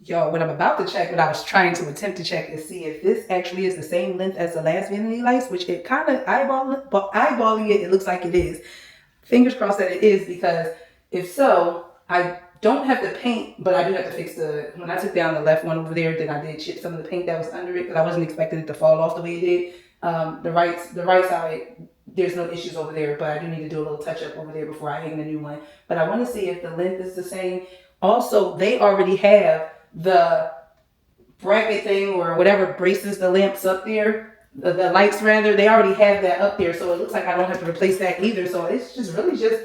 Yo, what I'm about to check, what I was trying to attempt to check, is see if this actually is the same length as the last vanity lights, which it kind of eyeballing it looks like it is. Fingers crossed that it is, because if so, I don't have to paint, but I do have to fix when I took down the left one over there, then I did chip some of the paint that was under it, because I wasn't expecting it to fall off the way it did. The right side, there's no issues over there, but I do need to do a little touch up over there before I hang the new one. But I want to see if the length is the same. Also, they already have the bracket thing or whatever braces the lamps up there, the lights rather, they already have that up there. So it looks like I don't have to replace that either. So it's just really just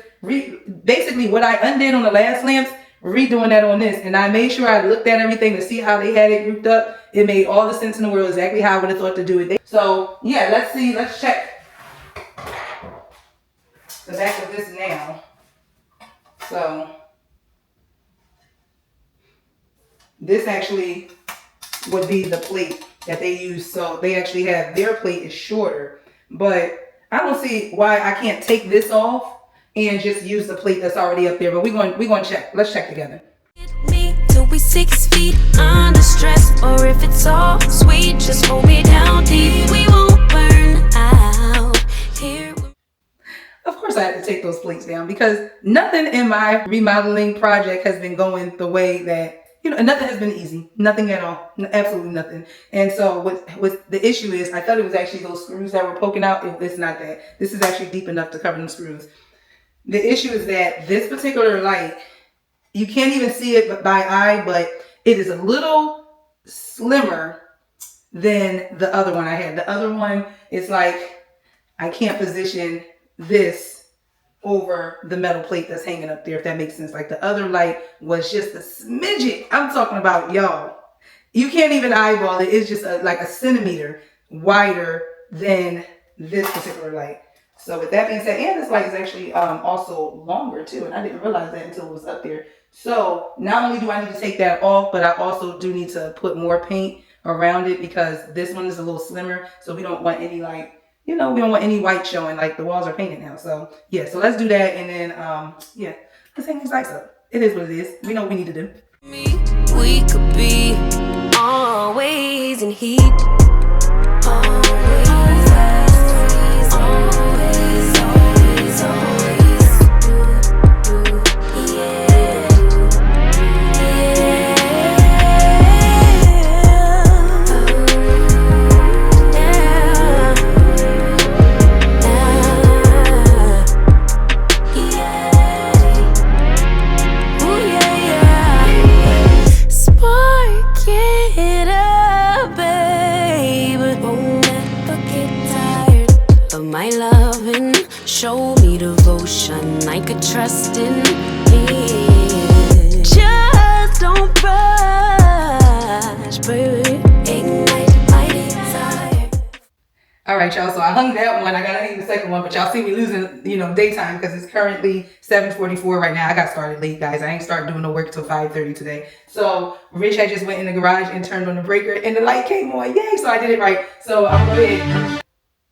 basically what I undid on the last lamps, redoing that on this. And I made sure I looked at everything to see how they had it grouped up. It made all the sense in the world, exactly how I would have thought to do it. So yeah, let's see, let's check the back of this now. So this actually would be the plate that they use. So they actually have, their plate is shorter, but I don't see why I can't take this off and just use the plate that's already up there. But we're going to check. Let's check together. Me till we 6 feet under stress, or if it's all sweet, just hold me down deep. We won't burn out here. Of course I had to take those plates down because nothing in my remodeling project has been going the way that, you know, nothing has been easy. Nothing at all. Absolutely nothing. And so what the issue is, I thought it was actually those screws that were poking out. It's not that. This is actually deep enough to cover them screws. The issue is that this particular light, you can't even see it by eye, but it is a little slimmer than the other one I had. The other one is like, I can't position this over the metal plate that's hanging up there, if that makes sense. Like the other light was just a smidget. I'm talking about, y'all, you can't even eyeball it. It's just like a centimeter wider than this particular light. So with that being said, and this light is actually also longer too, and I didn't realize that until it was up there. So not only do I need to take that off, but I also do need to put more paint around it because this one is a little slimmer. So we don't want any, like, you know, we don't want any white showing, like the walls are painted now. So yeah, so let's do that. And then, yeah, let's hang these lights up. It is what it is. We know what we need to do. We could be always in heat. My loving, show me devotion I could trust in. Just don't rush, baby. Ignite my desire. All right, y'all. So I hung that one. I gotta hang the second one, but y'all see me losing, you know, daytime because it's currently 7:44 right now. I got started late, guys. I ain't started doing no work till 5:30 today. So Rich had just went in the garage and turned on the breaker, and the light came on. Yay! So I did it right. So I'm gonna go ahead.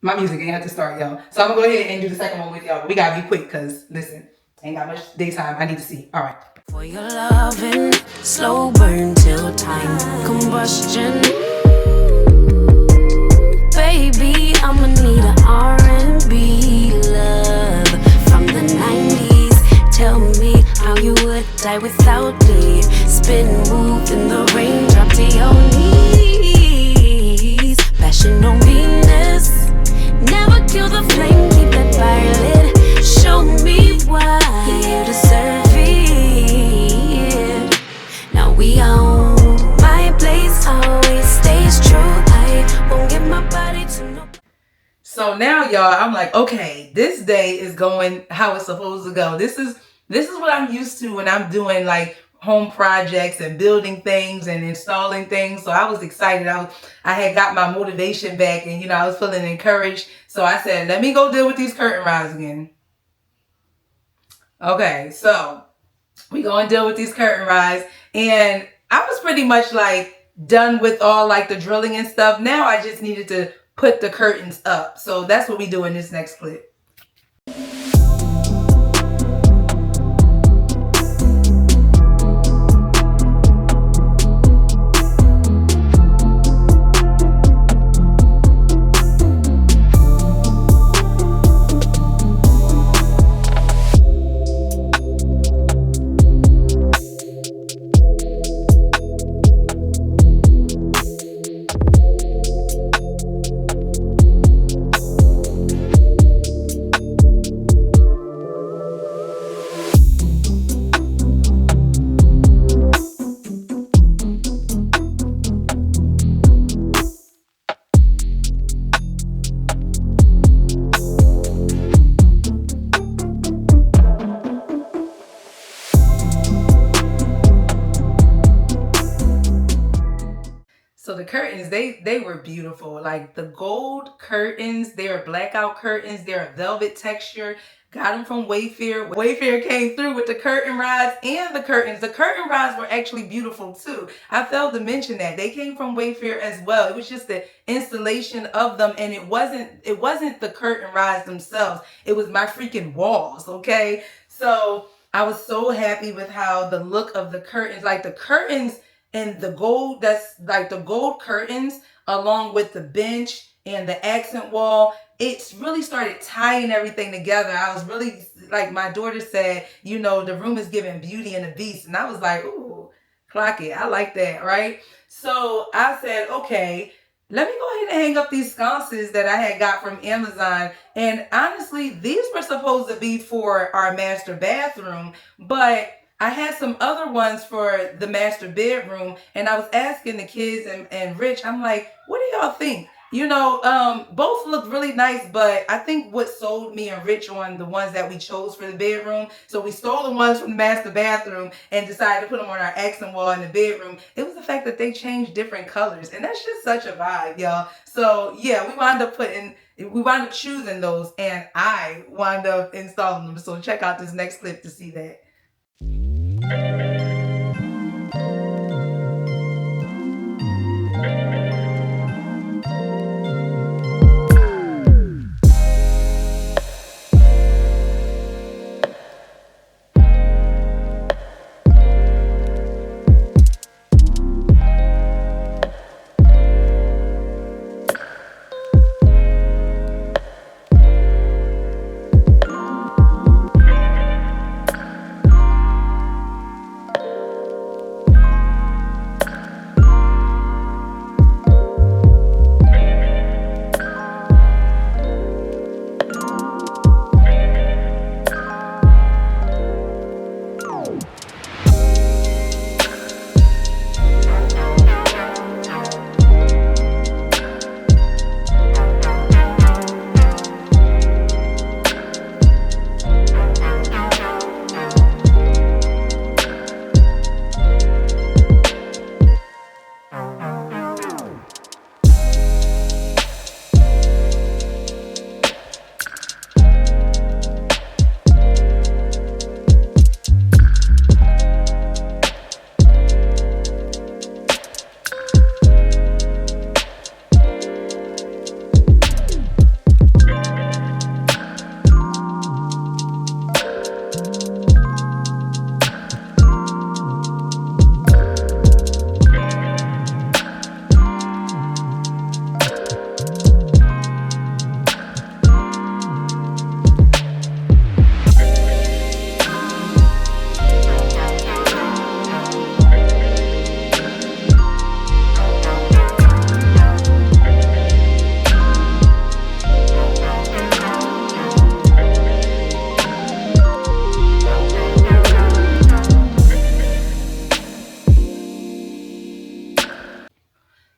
My music ain't have to start, y'all. So I'm gonna go ahead and do the second one with y'all. We gotta be quick, cause listen, ain't got much daytime. I need to see. All right. For your loving, slow burn till time combustion. Baby, I'ma need an R&B love from the 90s. Tell me how you would die without me. Spin, move in the rain, drop to your knees. Passion on Venus. Never kill the flame, keep that fire lit. Show me why you deserve it. Now we own my place, always stays true. I won't give my body to no. So now, y'all, I'm like, okay, this day is going how it's supposed to go. This is what I'm used to when I'm doing like home projects and building things and installing things. So I was excited. I had got my motivation back, and you know, I was feeling encouraged. So I said, let me go deal with these curtain rods again. Okay, so we go and deal with these curtain rods, and I was pretty much like done with all like the drilling and stuff. Now I just needed to put the curtains up. So that's what we do in this next clip. So the curtains, they were beautiful. Like the gold curtains, they're blackout curtains. They're a velvet texture. Got them from Wayfair. Wayfair came through with the curtain rods and the curtains. The curtain rods were actually beautiful too. I failed to mention that. They came from Wayfair as well. It was just the installation of them, and it wasn't the curtain rods themselves. It was my freaking walls, okay? So I was so happy with how the look of the curtains, like the curtains and the gold, that's like the gold curtains along with the bench and the accent wall, it's really started tying everything together. I was really, like my daughter said, you know, the room is giving Beauty and the Beast. And I was like, ooh, clock it. I like that, right? So I said, okay, let me go ahead and hang up these sconces that I had got from Amazon. And honestly, these were supposed to be for our master bathroom, but I had some other ones for the master bedroom. And I was asking the kids and Rich, I'm like, what do y'all think? You know, both look really nice, but I think what sold me and Rich on the ones that we chose for the bedroom. So we stole the ones from the master bathroom and decided to put them on our accent wall in the bedroom. It was the fact that they changed different colors, and that's just such a vibe, y'all. So yeah, we wound up choosing those, and I wound up installing them. So check out this next clip to see that.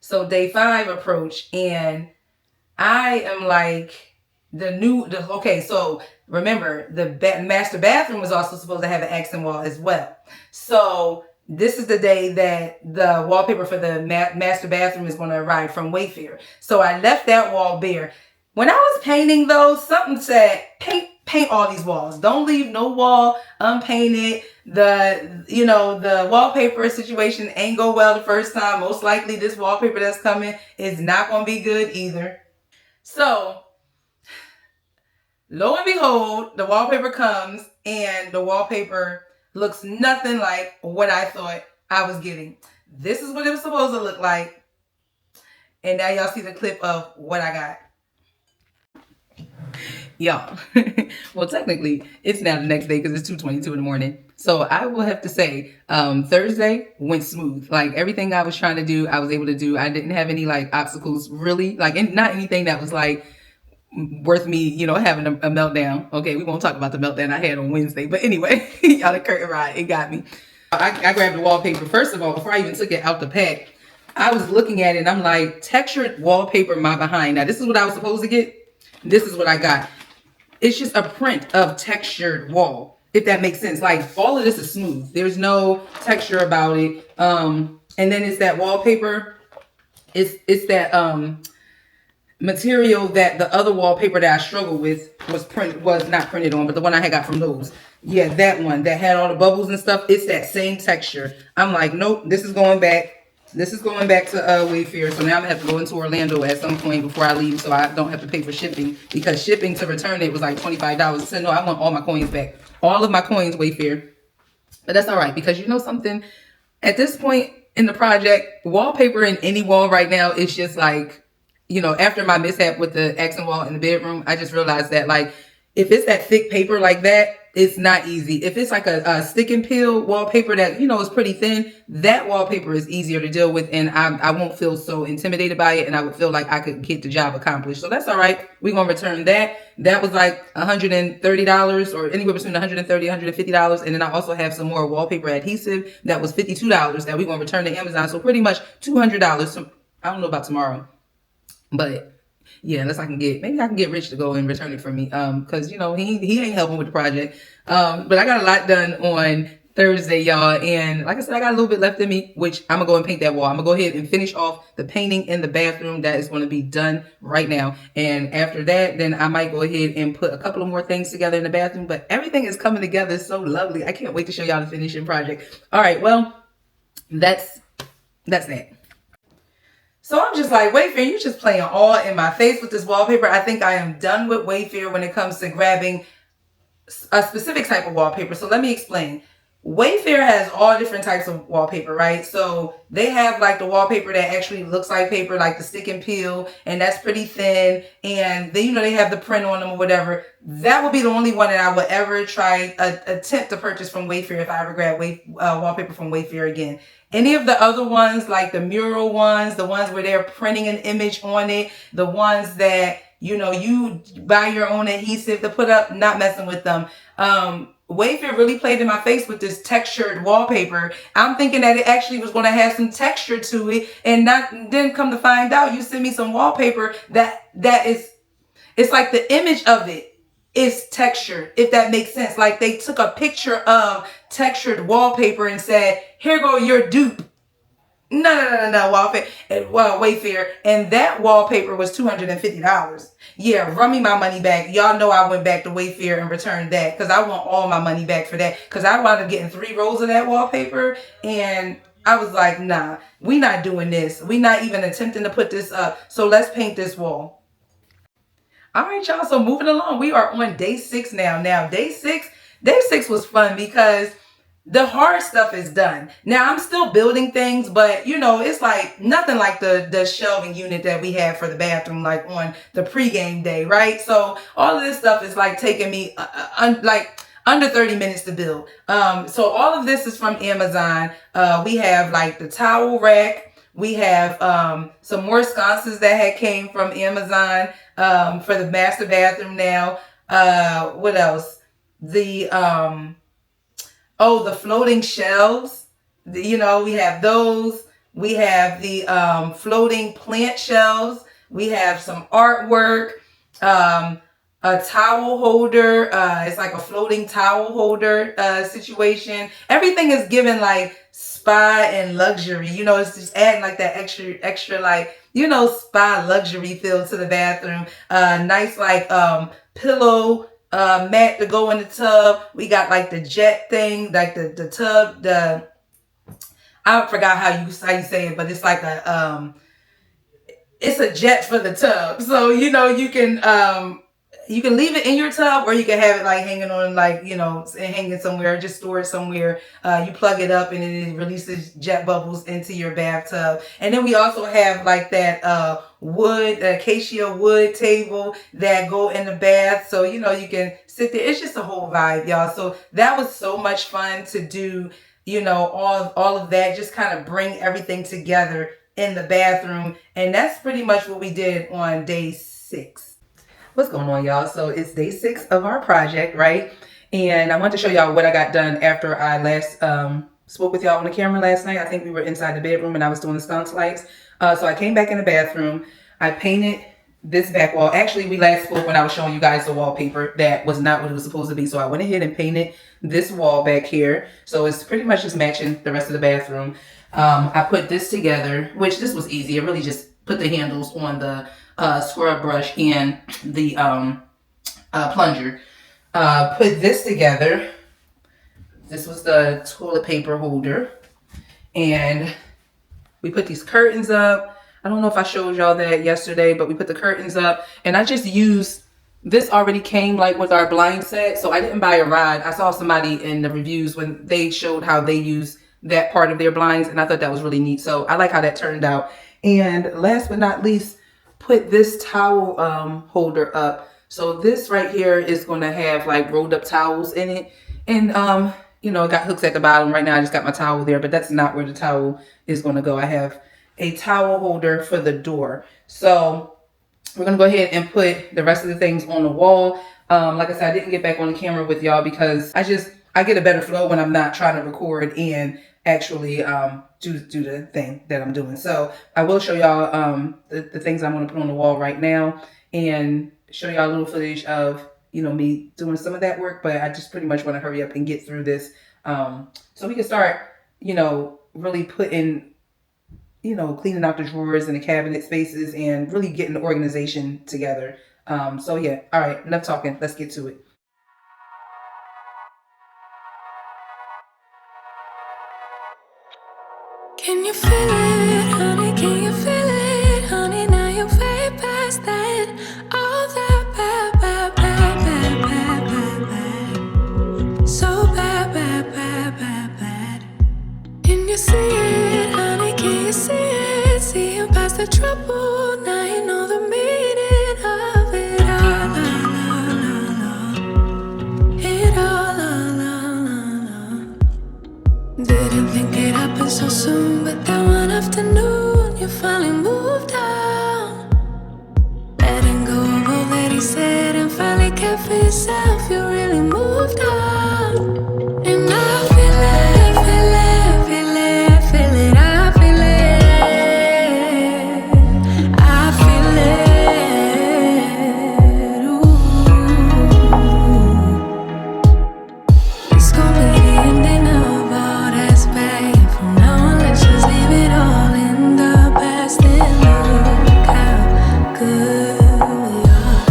So day 5 approach, and I am like okay, so remember the master bathroom was also supposed to have an accent wall as well. So this is the day that the wallpaper for the master bathroom is going to arrive from Wayfair. So I left that wall bare. When I was painting though, something said, paint all these walls. Don't leave no wall unpainted. The wallpaper situation ain't go well the first time. Most likely this wallpaper that's coming is not going to be good either. So lo and behold, the wallpaper comes and the wallpaper looks nothing like what I thought I was getting. This is what it was supposed to look like. And now y'all see the clip of what I got. Y'all, well, technically it's now the next day because it's 2:22 in the morning. So I will have to say, Thursday went smooth. Like everything I was trying to do, I was able to do. I didn't have any like obstacles really, like not anything that was like worth me, having a meltdown. Okay, we won't talk about the meltdown I had on Wednesday. But anyway, y'all, the curtain rod, it got me. I grabbed the wallpaper. First of all, before I even took it out the pack, I was looking at it and I'm like, textured wallpaper my behind. Now, this is what I was supposed to get. This is what I got. It's just a print of textured wall, if that makes sense. Like all of this is smooth. There's no texture about it. And then it's that wallpaper It's that material that the other wallpaper that I struggled with was not printed on, but the one I had got from Lowe's. Yeah, that one that had all the bubbles and stuff. It's that same texture. I'm like, nope, this is going back. This is going back to Wayfair. So now I'm gonna have to go into Orlando at some point before I leave, so I don't have to pay for shipping, because shipping to return it was like $25. So no, I want all my coins back. All of my coins, Wayfair. But that's all right, because you know something? At this point in the project, wallpaper in any wall right now is just like, you know, after my mishap with the accent wall in the bedroom, I just realized that, like, if it's that thick paper like that, it's not easy. If it's like a stick and peel wallpaper that, you know, is pretty thin, that wallpaper is easier to deal with, and I won't feel so intimidated by it, and I would feel like I could get the job accomplished. So that's all right. We're going to return that. That was like $130 or anywhere between $130 and $150. And then I also have some more wallpaper adhesive that was $52 that we're going to return to Amazon. So pretty much $200. So I don't know about tomorrow. But yeah, unless maybe I can get Rich to go and return it for me. Cause you know, he ain't helping with the project. But I got a lot done on Thursday, y'all. And like I said, I got a little bit left in me, which I'm gonna go and paint that wall. I'm gonna go ahead and finish off the painting in the bathroom. That is going to be done right now. And after that, then I might go ahead and put a couple of more things together in the bathroom, but everything is coming together so lovely. I can't wait to show y'all the finishing project. All right. Well, that's that. So I'm just like, Wayfair, you just playing all in my face with this wallpaper. I think I am done with Wayfair when it comes to grabbing a specific type of wallpaper. So let me explain. Wayfair has all different types of wallpaper, right? So they have like the wallpaper that actually looks like paper, like the stick and peel, and that's pretty thin. And then, you know, they have the print on them or whatever. That would be the only one that I would ever attempt to purchase from Wayfair if I ever grab wallpaper from Wayfair again. Any of the other ones, like the mural ones, the ones where they're printing an image on it, the ones that, you know, you buy your own adhesive to put up, not messing with them. Wayfair really played in my face with this textured wallpaper. I'm thinking that it actually was going to have some texture to it, and then come to find out, you send me some wallpaper that is, it's like the image of it is textured, if that makes sense. Like they took a picture of textured wallpaper and said, here go your dupe. No, Wayfair. And that wallpaper was $250. Yeah, run me my money back. Y'all know I went back to Wayfair and returned that, because I want all my money back for that. Because I wound up getting 3 rolls of that wallpaper, and I was like, nah, we not doing this. We not even attempting to put this up. So let's paint this wall. All right, y'all. So moving along, we are on day 6 now. Now, day six was fun because the hard stuff is done. Now, I'm still building things, but, you know, it's like nothing like the shelving unit that we had for the bathroom, like on the pregame day, right? So all of this stuff is like taking me like under 30 minutes to build. So all of this is from Amazon. We have like the towel rack. We have some more sconces that had came from Amazon for the master bathroom now. What else? The floating shelves. You know, we have those. We have the floating plant shelves. We have some artwork. A towel holder. It's like a floating towel holder situation. Everything is given like spa and luxury. You know, it's just adding like that extra like, you know, spa luxury feel to the bathroom. Nice like pillow mat to go in the tub. We got like the jet thing, like the tub, I forgot how you say it, but it's like it's a jet for the tub. So, you know, you can leave it in your tub, or you can have it like hanging on, like, you know, hanging somewhere, just store it somewhere. You plug it up and it releases jet bubbles into your bathtub. And then we also have like that acacia wood table that go in the bath. So, you know, you can sit there. It's just a whole vibe, y'all. So that was so much fun to do, you know, all of that, just kind of bring everything together in the bathroom. And that's pretty much what we did on day 6. What's going on, y'all? So it's day 6 of our project, right? And I want to show y'all what I got done after I last spoke with y'all on the camera last night. I think we were inside the bedroom and I was doing the sconce lights. So I came back in the bathroom. I painted this back wall. Actually, we last spoke when I was showing you guys the wallpaper. That was not what it was supposed to be. So I went ahead and painted this wall back here. So it's pretty much just matching the rest of the bathroom. I put this together, which this was easy. I really just put the handles on the scrub brush and the plunger. Put this together. This was the toilet paper holder. And we put these curtains up. I don't know if I showed y'all that yesterday, but we put the curtains up. And I just used, this already came like with our blind set. So I didn't buy a rod. I saw somebody in the reviews when they showed how they use that part of their blinds. And I thought that was really neat. So I like how that turned out. And last but not least, put this towel holder up. So this right here is going to have like rolled up towels in it. And, you know, it got hooks at the bottom. Right now I just got my towel there, but that's not where the towel is going to go. I have a towel holder for the door. So we're going to go ahead and put the rest of the things on the wall. Like I said, I didn't get back on the camera with y'all because I get a better flow when I'm not trying to record and actually do the thing that I'm doing. So I will show y'all the things I'm going to put on the wall right now and show y'all a little footage of, you know, me doing some of that work. But I just pretty much want to hurry up and get through this so we can start, you know, really putting, you know, cleaning out the drawers and the cabinet spaces and really getting the organization together. So yeah, all right, enough talking. Let's get to it. Can you feel it, honey? Can you feel it, honey? Now you're way past that. All that bad, bad, bad, bad, bad, bad, bad. So bad, bad, bad, bad, bad. Can you see it, honey? Can you see it? See him past the trouble. Now you know the meaning of it all. It all. Didn't think it happened so soon, but that one afternoon you finally moved on. Letting go of all that he said and finally kept for yourself. You really moved on. And I feel it, feel it, feel it, feel it. I feel it, I feel it. Ooh. It's gonna be the ending of all that's bad. From now on, let's just leave it all in the past and look how good we are.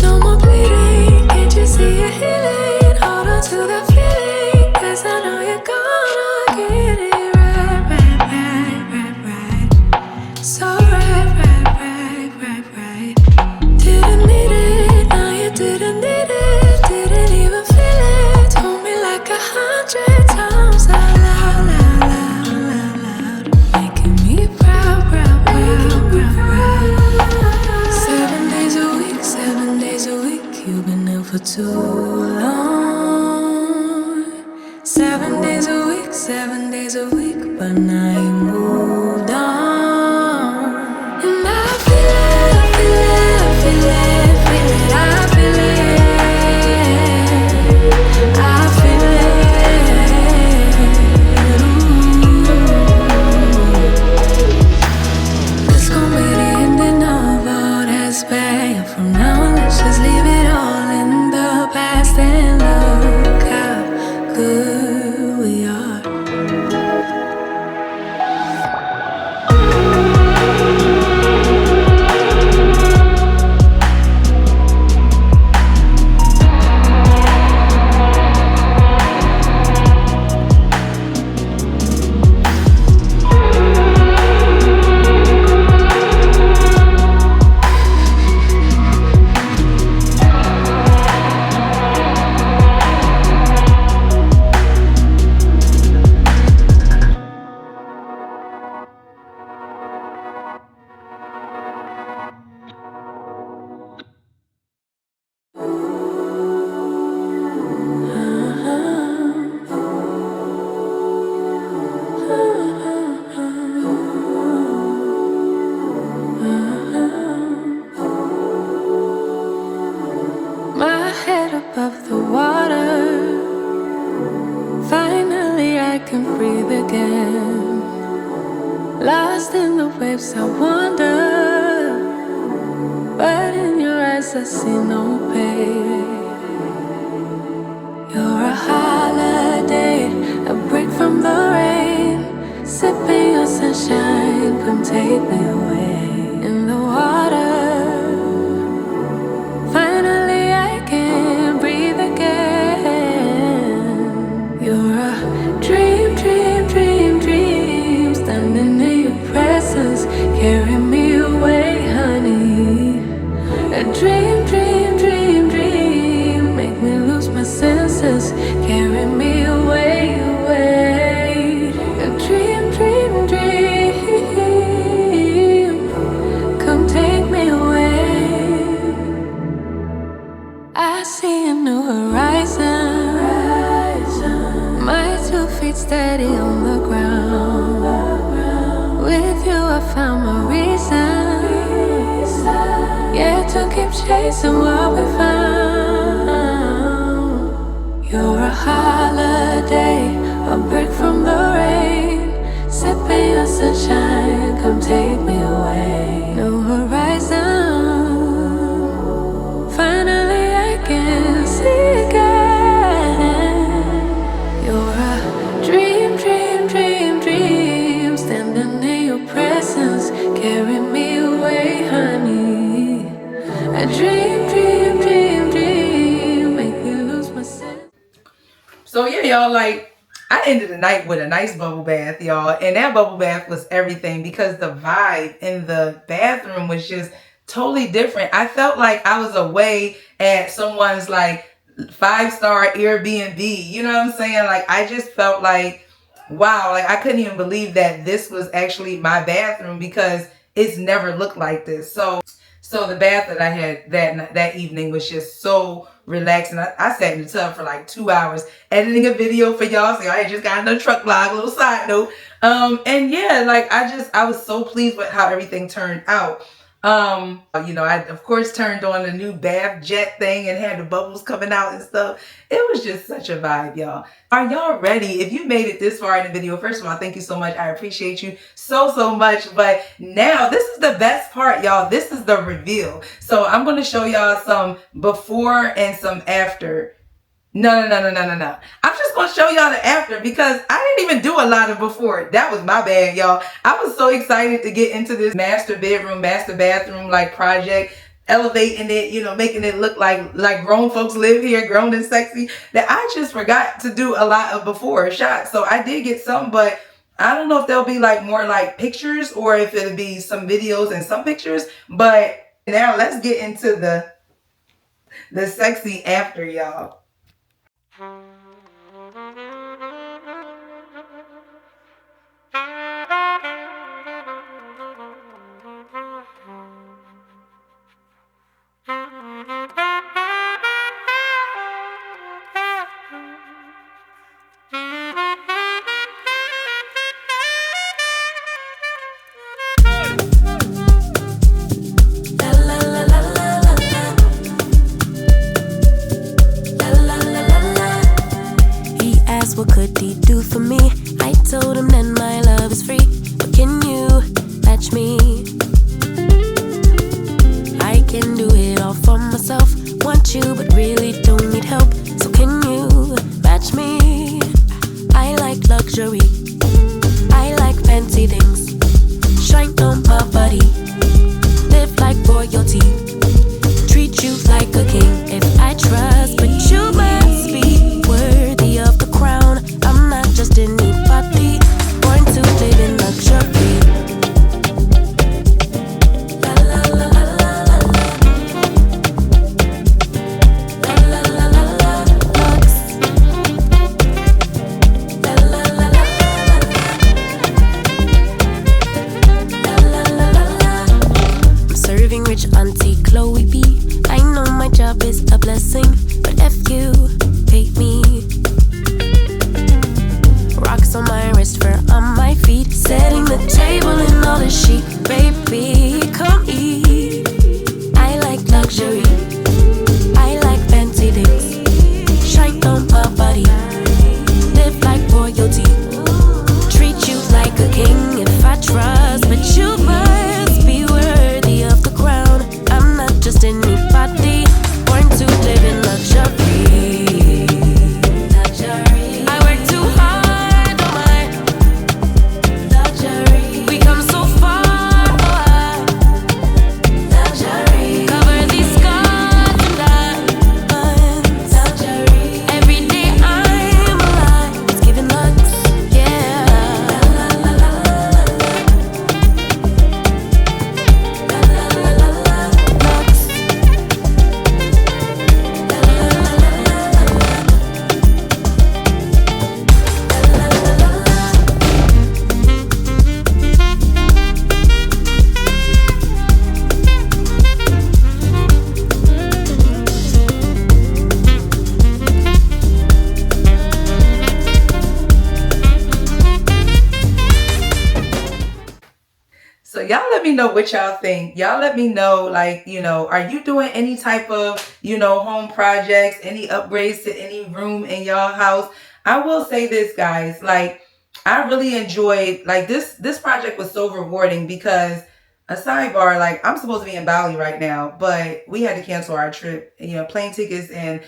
No more bleeding, can't you see it healing? Hold on to that feeling, 'cause I know you're gonna get it right, right, right, right, right. So right, right, right, right, right. Didn't need it, now you didn't need it. Didn't even feel it, told me like 100 times out loud, loud, loud, loud, loud. Making me proud, proud, proud, proud, proud. 7 days a week, 7 days a week. You've been ill for too long. 7 days a week, 7 days a week. But now you moved on. And I feel it, feel it, feel it, feel it. I feel it, I feel it. Ooh. It's gonna be the ending of all that's bad. From now on, let's just leave it all in the past and look how good we are. I can breathe again. Lost in the waves, I wander, but in your eyes I see no pain. You're a holiday, a break from the rain, sipping your sunshine, come take me away. In the water, finally I can breathe again. You're a dream, dream, dream, dream, standing in your presence, carry me away, honey. A dream, dream, dream, dream, make me lose my senses, carry me away, away. A dream, dream, dream, come take me away. I see a new horizon, my 2 feet steady on the ground. With you I found my reason, yeah, to keep chasing what we found. You're a holiday, a break from the rain, sipping your sunshine, come take me away. New horizon, finally I can see again. You're a dream, dream, dream, dream, standing in your presence, carry me away, honey. A dream, dream, dream, dream, make me lose my sense. So yeah, y'all, like, I ended the night with a nice bubble bath, y'all. And that bubble bath was everything because the vibe in the bathroom was just totally different. I felt like I was away at someone's like 5-star Airbnb. You know what I'm saying? Like, I just felt like, wow, like I couldn't even believe that this was actually my bathroom because it's never looked like this. So the bath that I had that evening was just so relaxing. I sat in the tub for like 2 hours editing a video for y'all. So I just got in the truck vlog, a little side note. And yeah, like I was so pleased with how everything turned out. You know, I of course turned on the new bath jet thing and had the bubbles coming out and stuff. It was just such a vibe, y'all. Are y'all ready? If you made it this far in the video, first of all, thank you so much. I appreciate you so much. But now this is the best part, y'all. This is the reveal. So I'm going to show y'all some before and some after. No. I'm just going to show y'all the after because I didn't even do a lot of before. That was my bad, y'all. I was so excited to get into this master bedroom, master bathroom like project, elevating it, you know, making it look like grown folks live here, grown and sexy, that I just forgot to do a lot of before shots. So I did get some, but I don't know if there'll be like more like pictures or if it'll be some videos and some pictures. But now let's get into the sexy after, y'all. What could he do for me? I told him that my love is free, but can you match me? I can do it all for myself, want you but really don't need help. So can you match me? I like luxury, I like fancy things, shine on my body, live like royalty, treat you like a king. If I trust, but you must be worthy of the crown. I'm not just anybody, born to live in luxury. La la la la la la la la la la la lux. La la la la la la la la. I'm serving rich Auntie Chloe B. I know my job is a blessing, but if you pay me. Rocks on my wrist, fur on my feet, setting the table in all the chic. Baby, come eat. I like luxury, I like fancy things, shine on my body, live like royalty. y'all let me know what y'all think. Y'all let me know, like, you know, are you doing any type of, you know, home projects, any upgrades to any room in y'all house? I will say this, guys, like, I really enjoyed, like, this project was so rewarding because, a sidebar, like, I'm supposed to be in Bali right now, but we had to cancel our trip. You know, plane tickets and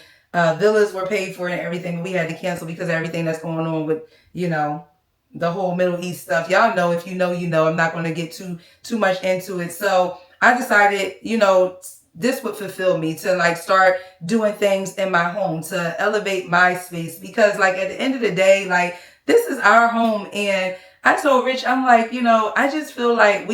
villas were paid for and everything. We had to cancel because of everything that's going on with, you know, the whole Middle East stuff. Y'all know, if you know, you know. I'm not going to get too much into it. So I decided, you know, this would fulfill me to, like, start doing things in my home to elevate my space, because, like, at the end of the day, like, this is our home. And I told Rich, I'm like, you know, I just feel like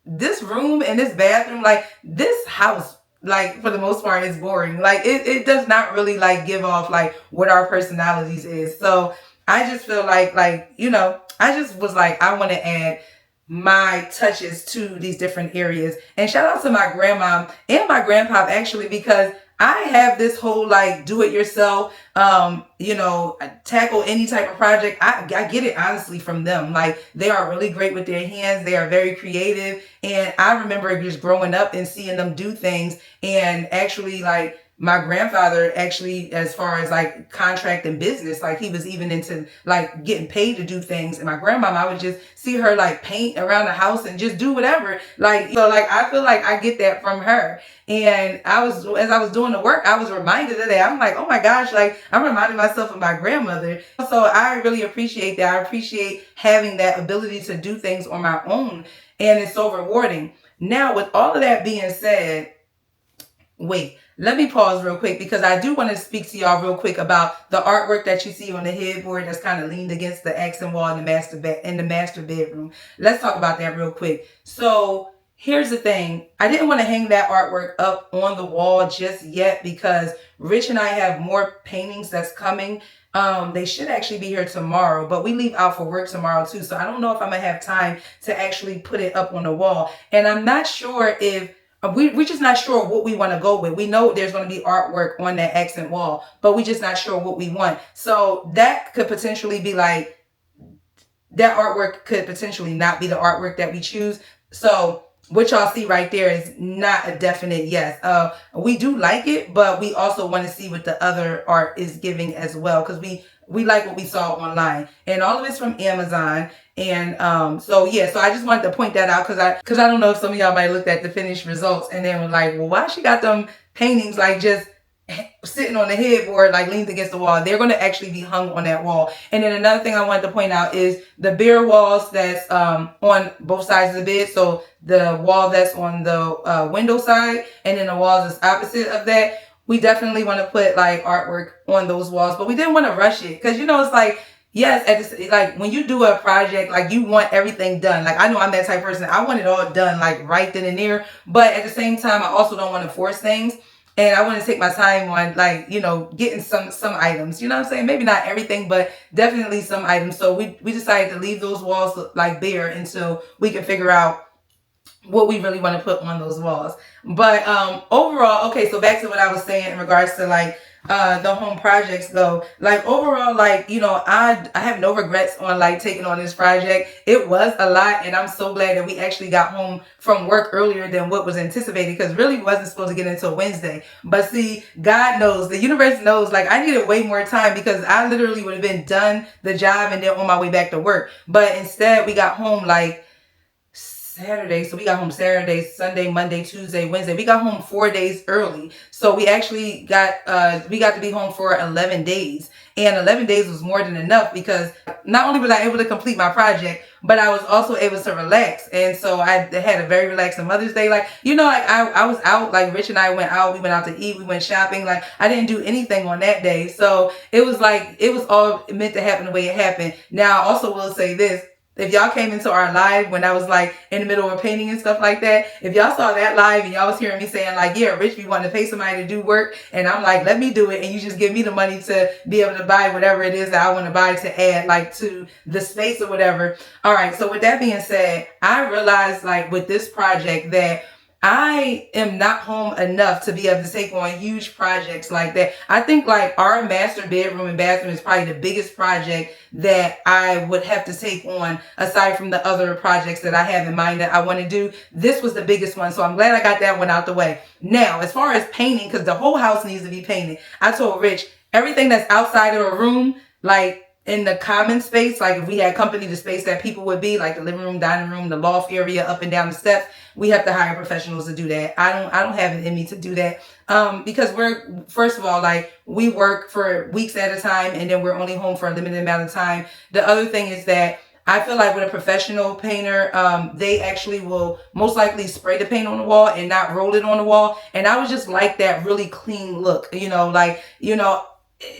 this room and this bathroom, like, this house, like, for the most part, is boring. Like, it does not really, like, give off, like, what our personalities is. So I just feel like, you know, I just was like, I want to add my touches to these different areas. And shout out to my grandma and my grandpa, actually, because I have this whole, like, do it yourself, you know, tackle any type of project. I get it honestly from them. Like, they are really great with their hands. They are very creative. And I remember just growing up and seeing them do things, and actually, like, my grandfather actually, as far as, like, contract and business, like, he was even into, like, getting paid to do things. And my grandmama, I would just see her, like, paint around the house and just do whatever. Like, so, like, I feel like I get that from her. And as I was doing the work, I was reminded of that. I'm like, oh my gosh, like, I'm reminding myself of my grandmother. So I really appreciate that. I appreciate having that ability to do things on my own. And it's so rewarding. Now, with all of that being said, wait, let me pause real quick, because I do want to speak to y'all real quick about the artwork that you see on the headboard that's kind of leaned against the accent wall in the master bedroom. Let's talk about that real quick. So here's the thing. I didn't want to hang that artwork up on the wall just yet, because Rich and I have more paintings that's coming. They should actually be here tomorrow, but we leave out for work tomorrow too. So I don't know if I'm going to have time to actually put it up on the wall. And I'm not sure if we're just not sure what we want to go with. We know there's going to be artwork on that accent wall, but we're just not sure what we want. So that could potentially be like, that artwork could potentially not be the artwork that we choose. So what y'all see right there is not a definite yes. We do like it, but we also want to see what the other art is giving as well, because we like what we saw online, and all of it's from Amazon. And so yeah, so I just wanted to point that out, because I don't know if some of y'all might look at the finished results and then were like, well, why she got them paintings like just sitting on the headboard, like leaned against the wall? They're going to actually be hung on that wall. And then another thing I wanted to point out is the bare walls that's on both sides of the bed. So the wall that's on the window side, and then the walls that's opposite of that. We definitely want to put, like, artwork on those walls, but we didn't want to rush it, because, you know, it's like, yes, like, when you do a project, like, you want everything done. Like, I know I'm that type of person. I want it all done, like, right then and there. But at the same time, I also don't want to force things. And I want to take my time on, like, you know, getting some items, you know what I'm saying? Maybe not everything, but definitely some items. So we decided to leave those walls, like, bare until we can figure out what we really want to put on those walls. But overall, okay, so back to what I was saying in regards to, like, the home projects go. Like, overall, like, you know, I have no regrets on, like, taking on this project. It was a lot, and I'm so glad that we actually got home from work earlier than what was anticipated, because really wasn't supposed to get until Wednesday. But see, God knows, the universe knows, like, I needed way more time, because I literally would have been done the job and then on my way back to work. But instead, we got home, like, Saturday. So we got home Saturday, Sunday, Monday, Tuesday, Wednesday. We got home 4 days early. So we actually got to be home for 11 days. And 11 days was more than enough, because not only was I able to complete my project, but I was also able to relax. And so I had a very relaxing Mother's Day. Like, you know, like, I was out, like, Rich and I went out. We went out to eat. We went shopping. Like, I didn't do anything on that day. So it was like, it was all meant to happen the way it happened. Now, I also will say this. If y'all came into our live when I was, like, in the middle of painting and stuff like that, if y'all saw that live and y'all was hearing me saying, like, yeah, Rich, we want to pay somebody to do work, and I'm like, let me do it, and you just give me the money to be able to buy whatever it is that I want to buy to add, like, to the space or whatever. All right, so with that being said, I realized, like, with this project that I am not home enough to be able to take on huge projects like that. I think like our master bedroom and bathroom is probably the biggest project that I would have to take on, aside from the other projects that I have in mind that I want to do. This was the biggest one, so I'm glad I got that one out the way. Now, as far as painting, because the whole house needs to be painted, I told Rich, everything that's outside of a room, like in the common space, like if we had company, the space that people would be, like the living room, dining room, the loft area, up and down the steps, we have to hire professionals to do that. I don't have it in me to do that. Because we're, first of all, like we work for weeks at a time, and then we're only home for a limited amount of time. The other thing is that I feel like with a professional painter, they actually will most likely spray the paint on the wall and not roll it on the wall. And I would just like that really clean look,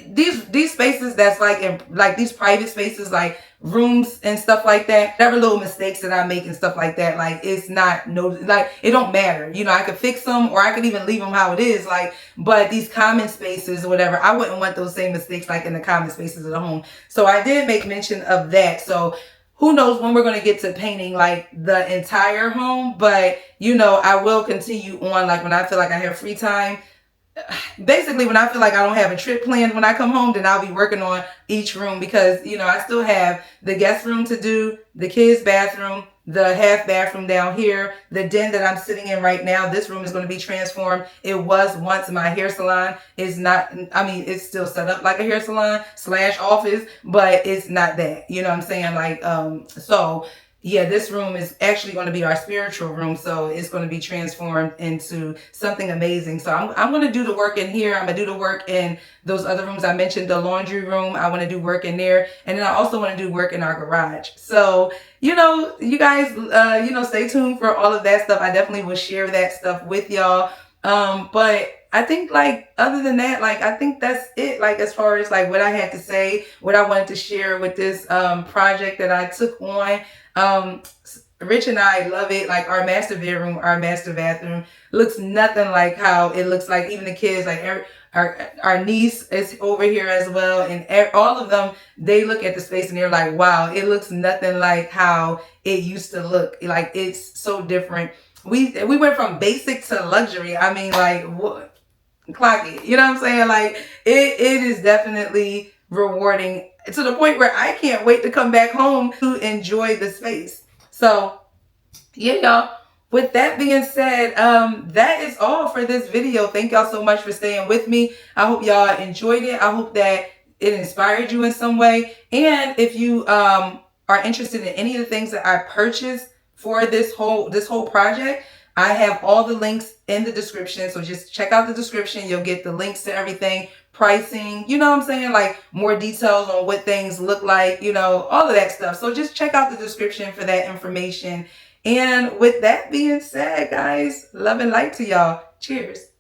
these spaces that's like in like these private spaces, like rooms and stuff like that, whatever little mistakes that I make and stuff like that, like it's not like it don't matter. I could fix them, or I could even leave them how it is, like, but these common spaces or whatever, I wouldn't want those same mistakes like in the common spaces of the home. So I did make mention of that. So who knows when we're going to get to painting like the entire home, but I will continue on, like when I feel like I have free time. Basically, when I feel like I don't have a trip planned when I come home, then I'll be working on each room, because I still have the guest room to do, the kids' bathroom, the half bathroom down here, the den that I'm sitting in right now. This room is going to be transformed. It was once my hair salon. It's not, it's still set up like a hair salon / office, but it's not that, you know what I'm saying? Like, so yeah, this room is actually going to be our spiritual room. So it's going to be transformed into something amazing. So I'm going to do the work in here. I'm going to do the work in those other rooms. I mentioned the laundry room. I want to do work in there. And then I also want to do work in our garage. So, you guys, stay tuned for all of that stuff. I definitely will share that stuff with y'all. But I think like, other than that, like, I think that's it. Like, as far as like what I had to say, what I wanted to share with this, project that I took on. Rich and I love it. Like our master bedroom, our master bathroom looks nothing like how it looks like. Even the kids, like our niece is over here as well. And all of them, they look at the space and they're like, wow, it looks nothing like how it used to look. Like, it's so different. We went from basic to luxury. Like, what? Clock it. You know what I'm saying? Like, it is definitely rewarding, to the point where I can't wait to come back home to enjoy the space. So yeah, y'all, with that being said, that is all for this video. Thank y'all so much for staying with me. I hope y'all enjoyed it. I hope that it inspired you in some way. And if you are interested in any of the things that I purchased for this whole project, I have all the links in the description. So just check out the description. You'll get the links to everything, pricing, you know what I'm saying? Like, more details on what things look like, all of that stuff. So just check out the description for that information. And with that being said, guys, love and light to y'all. Cheers.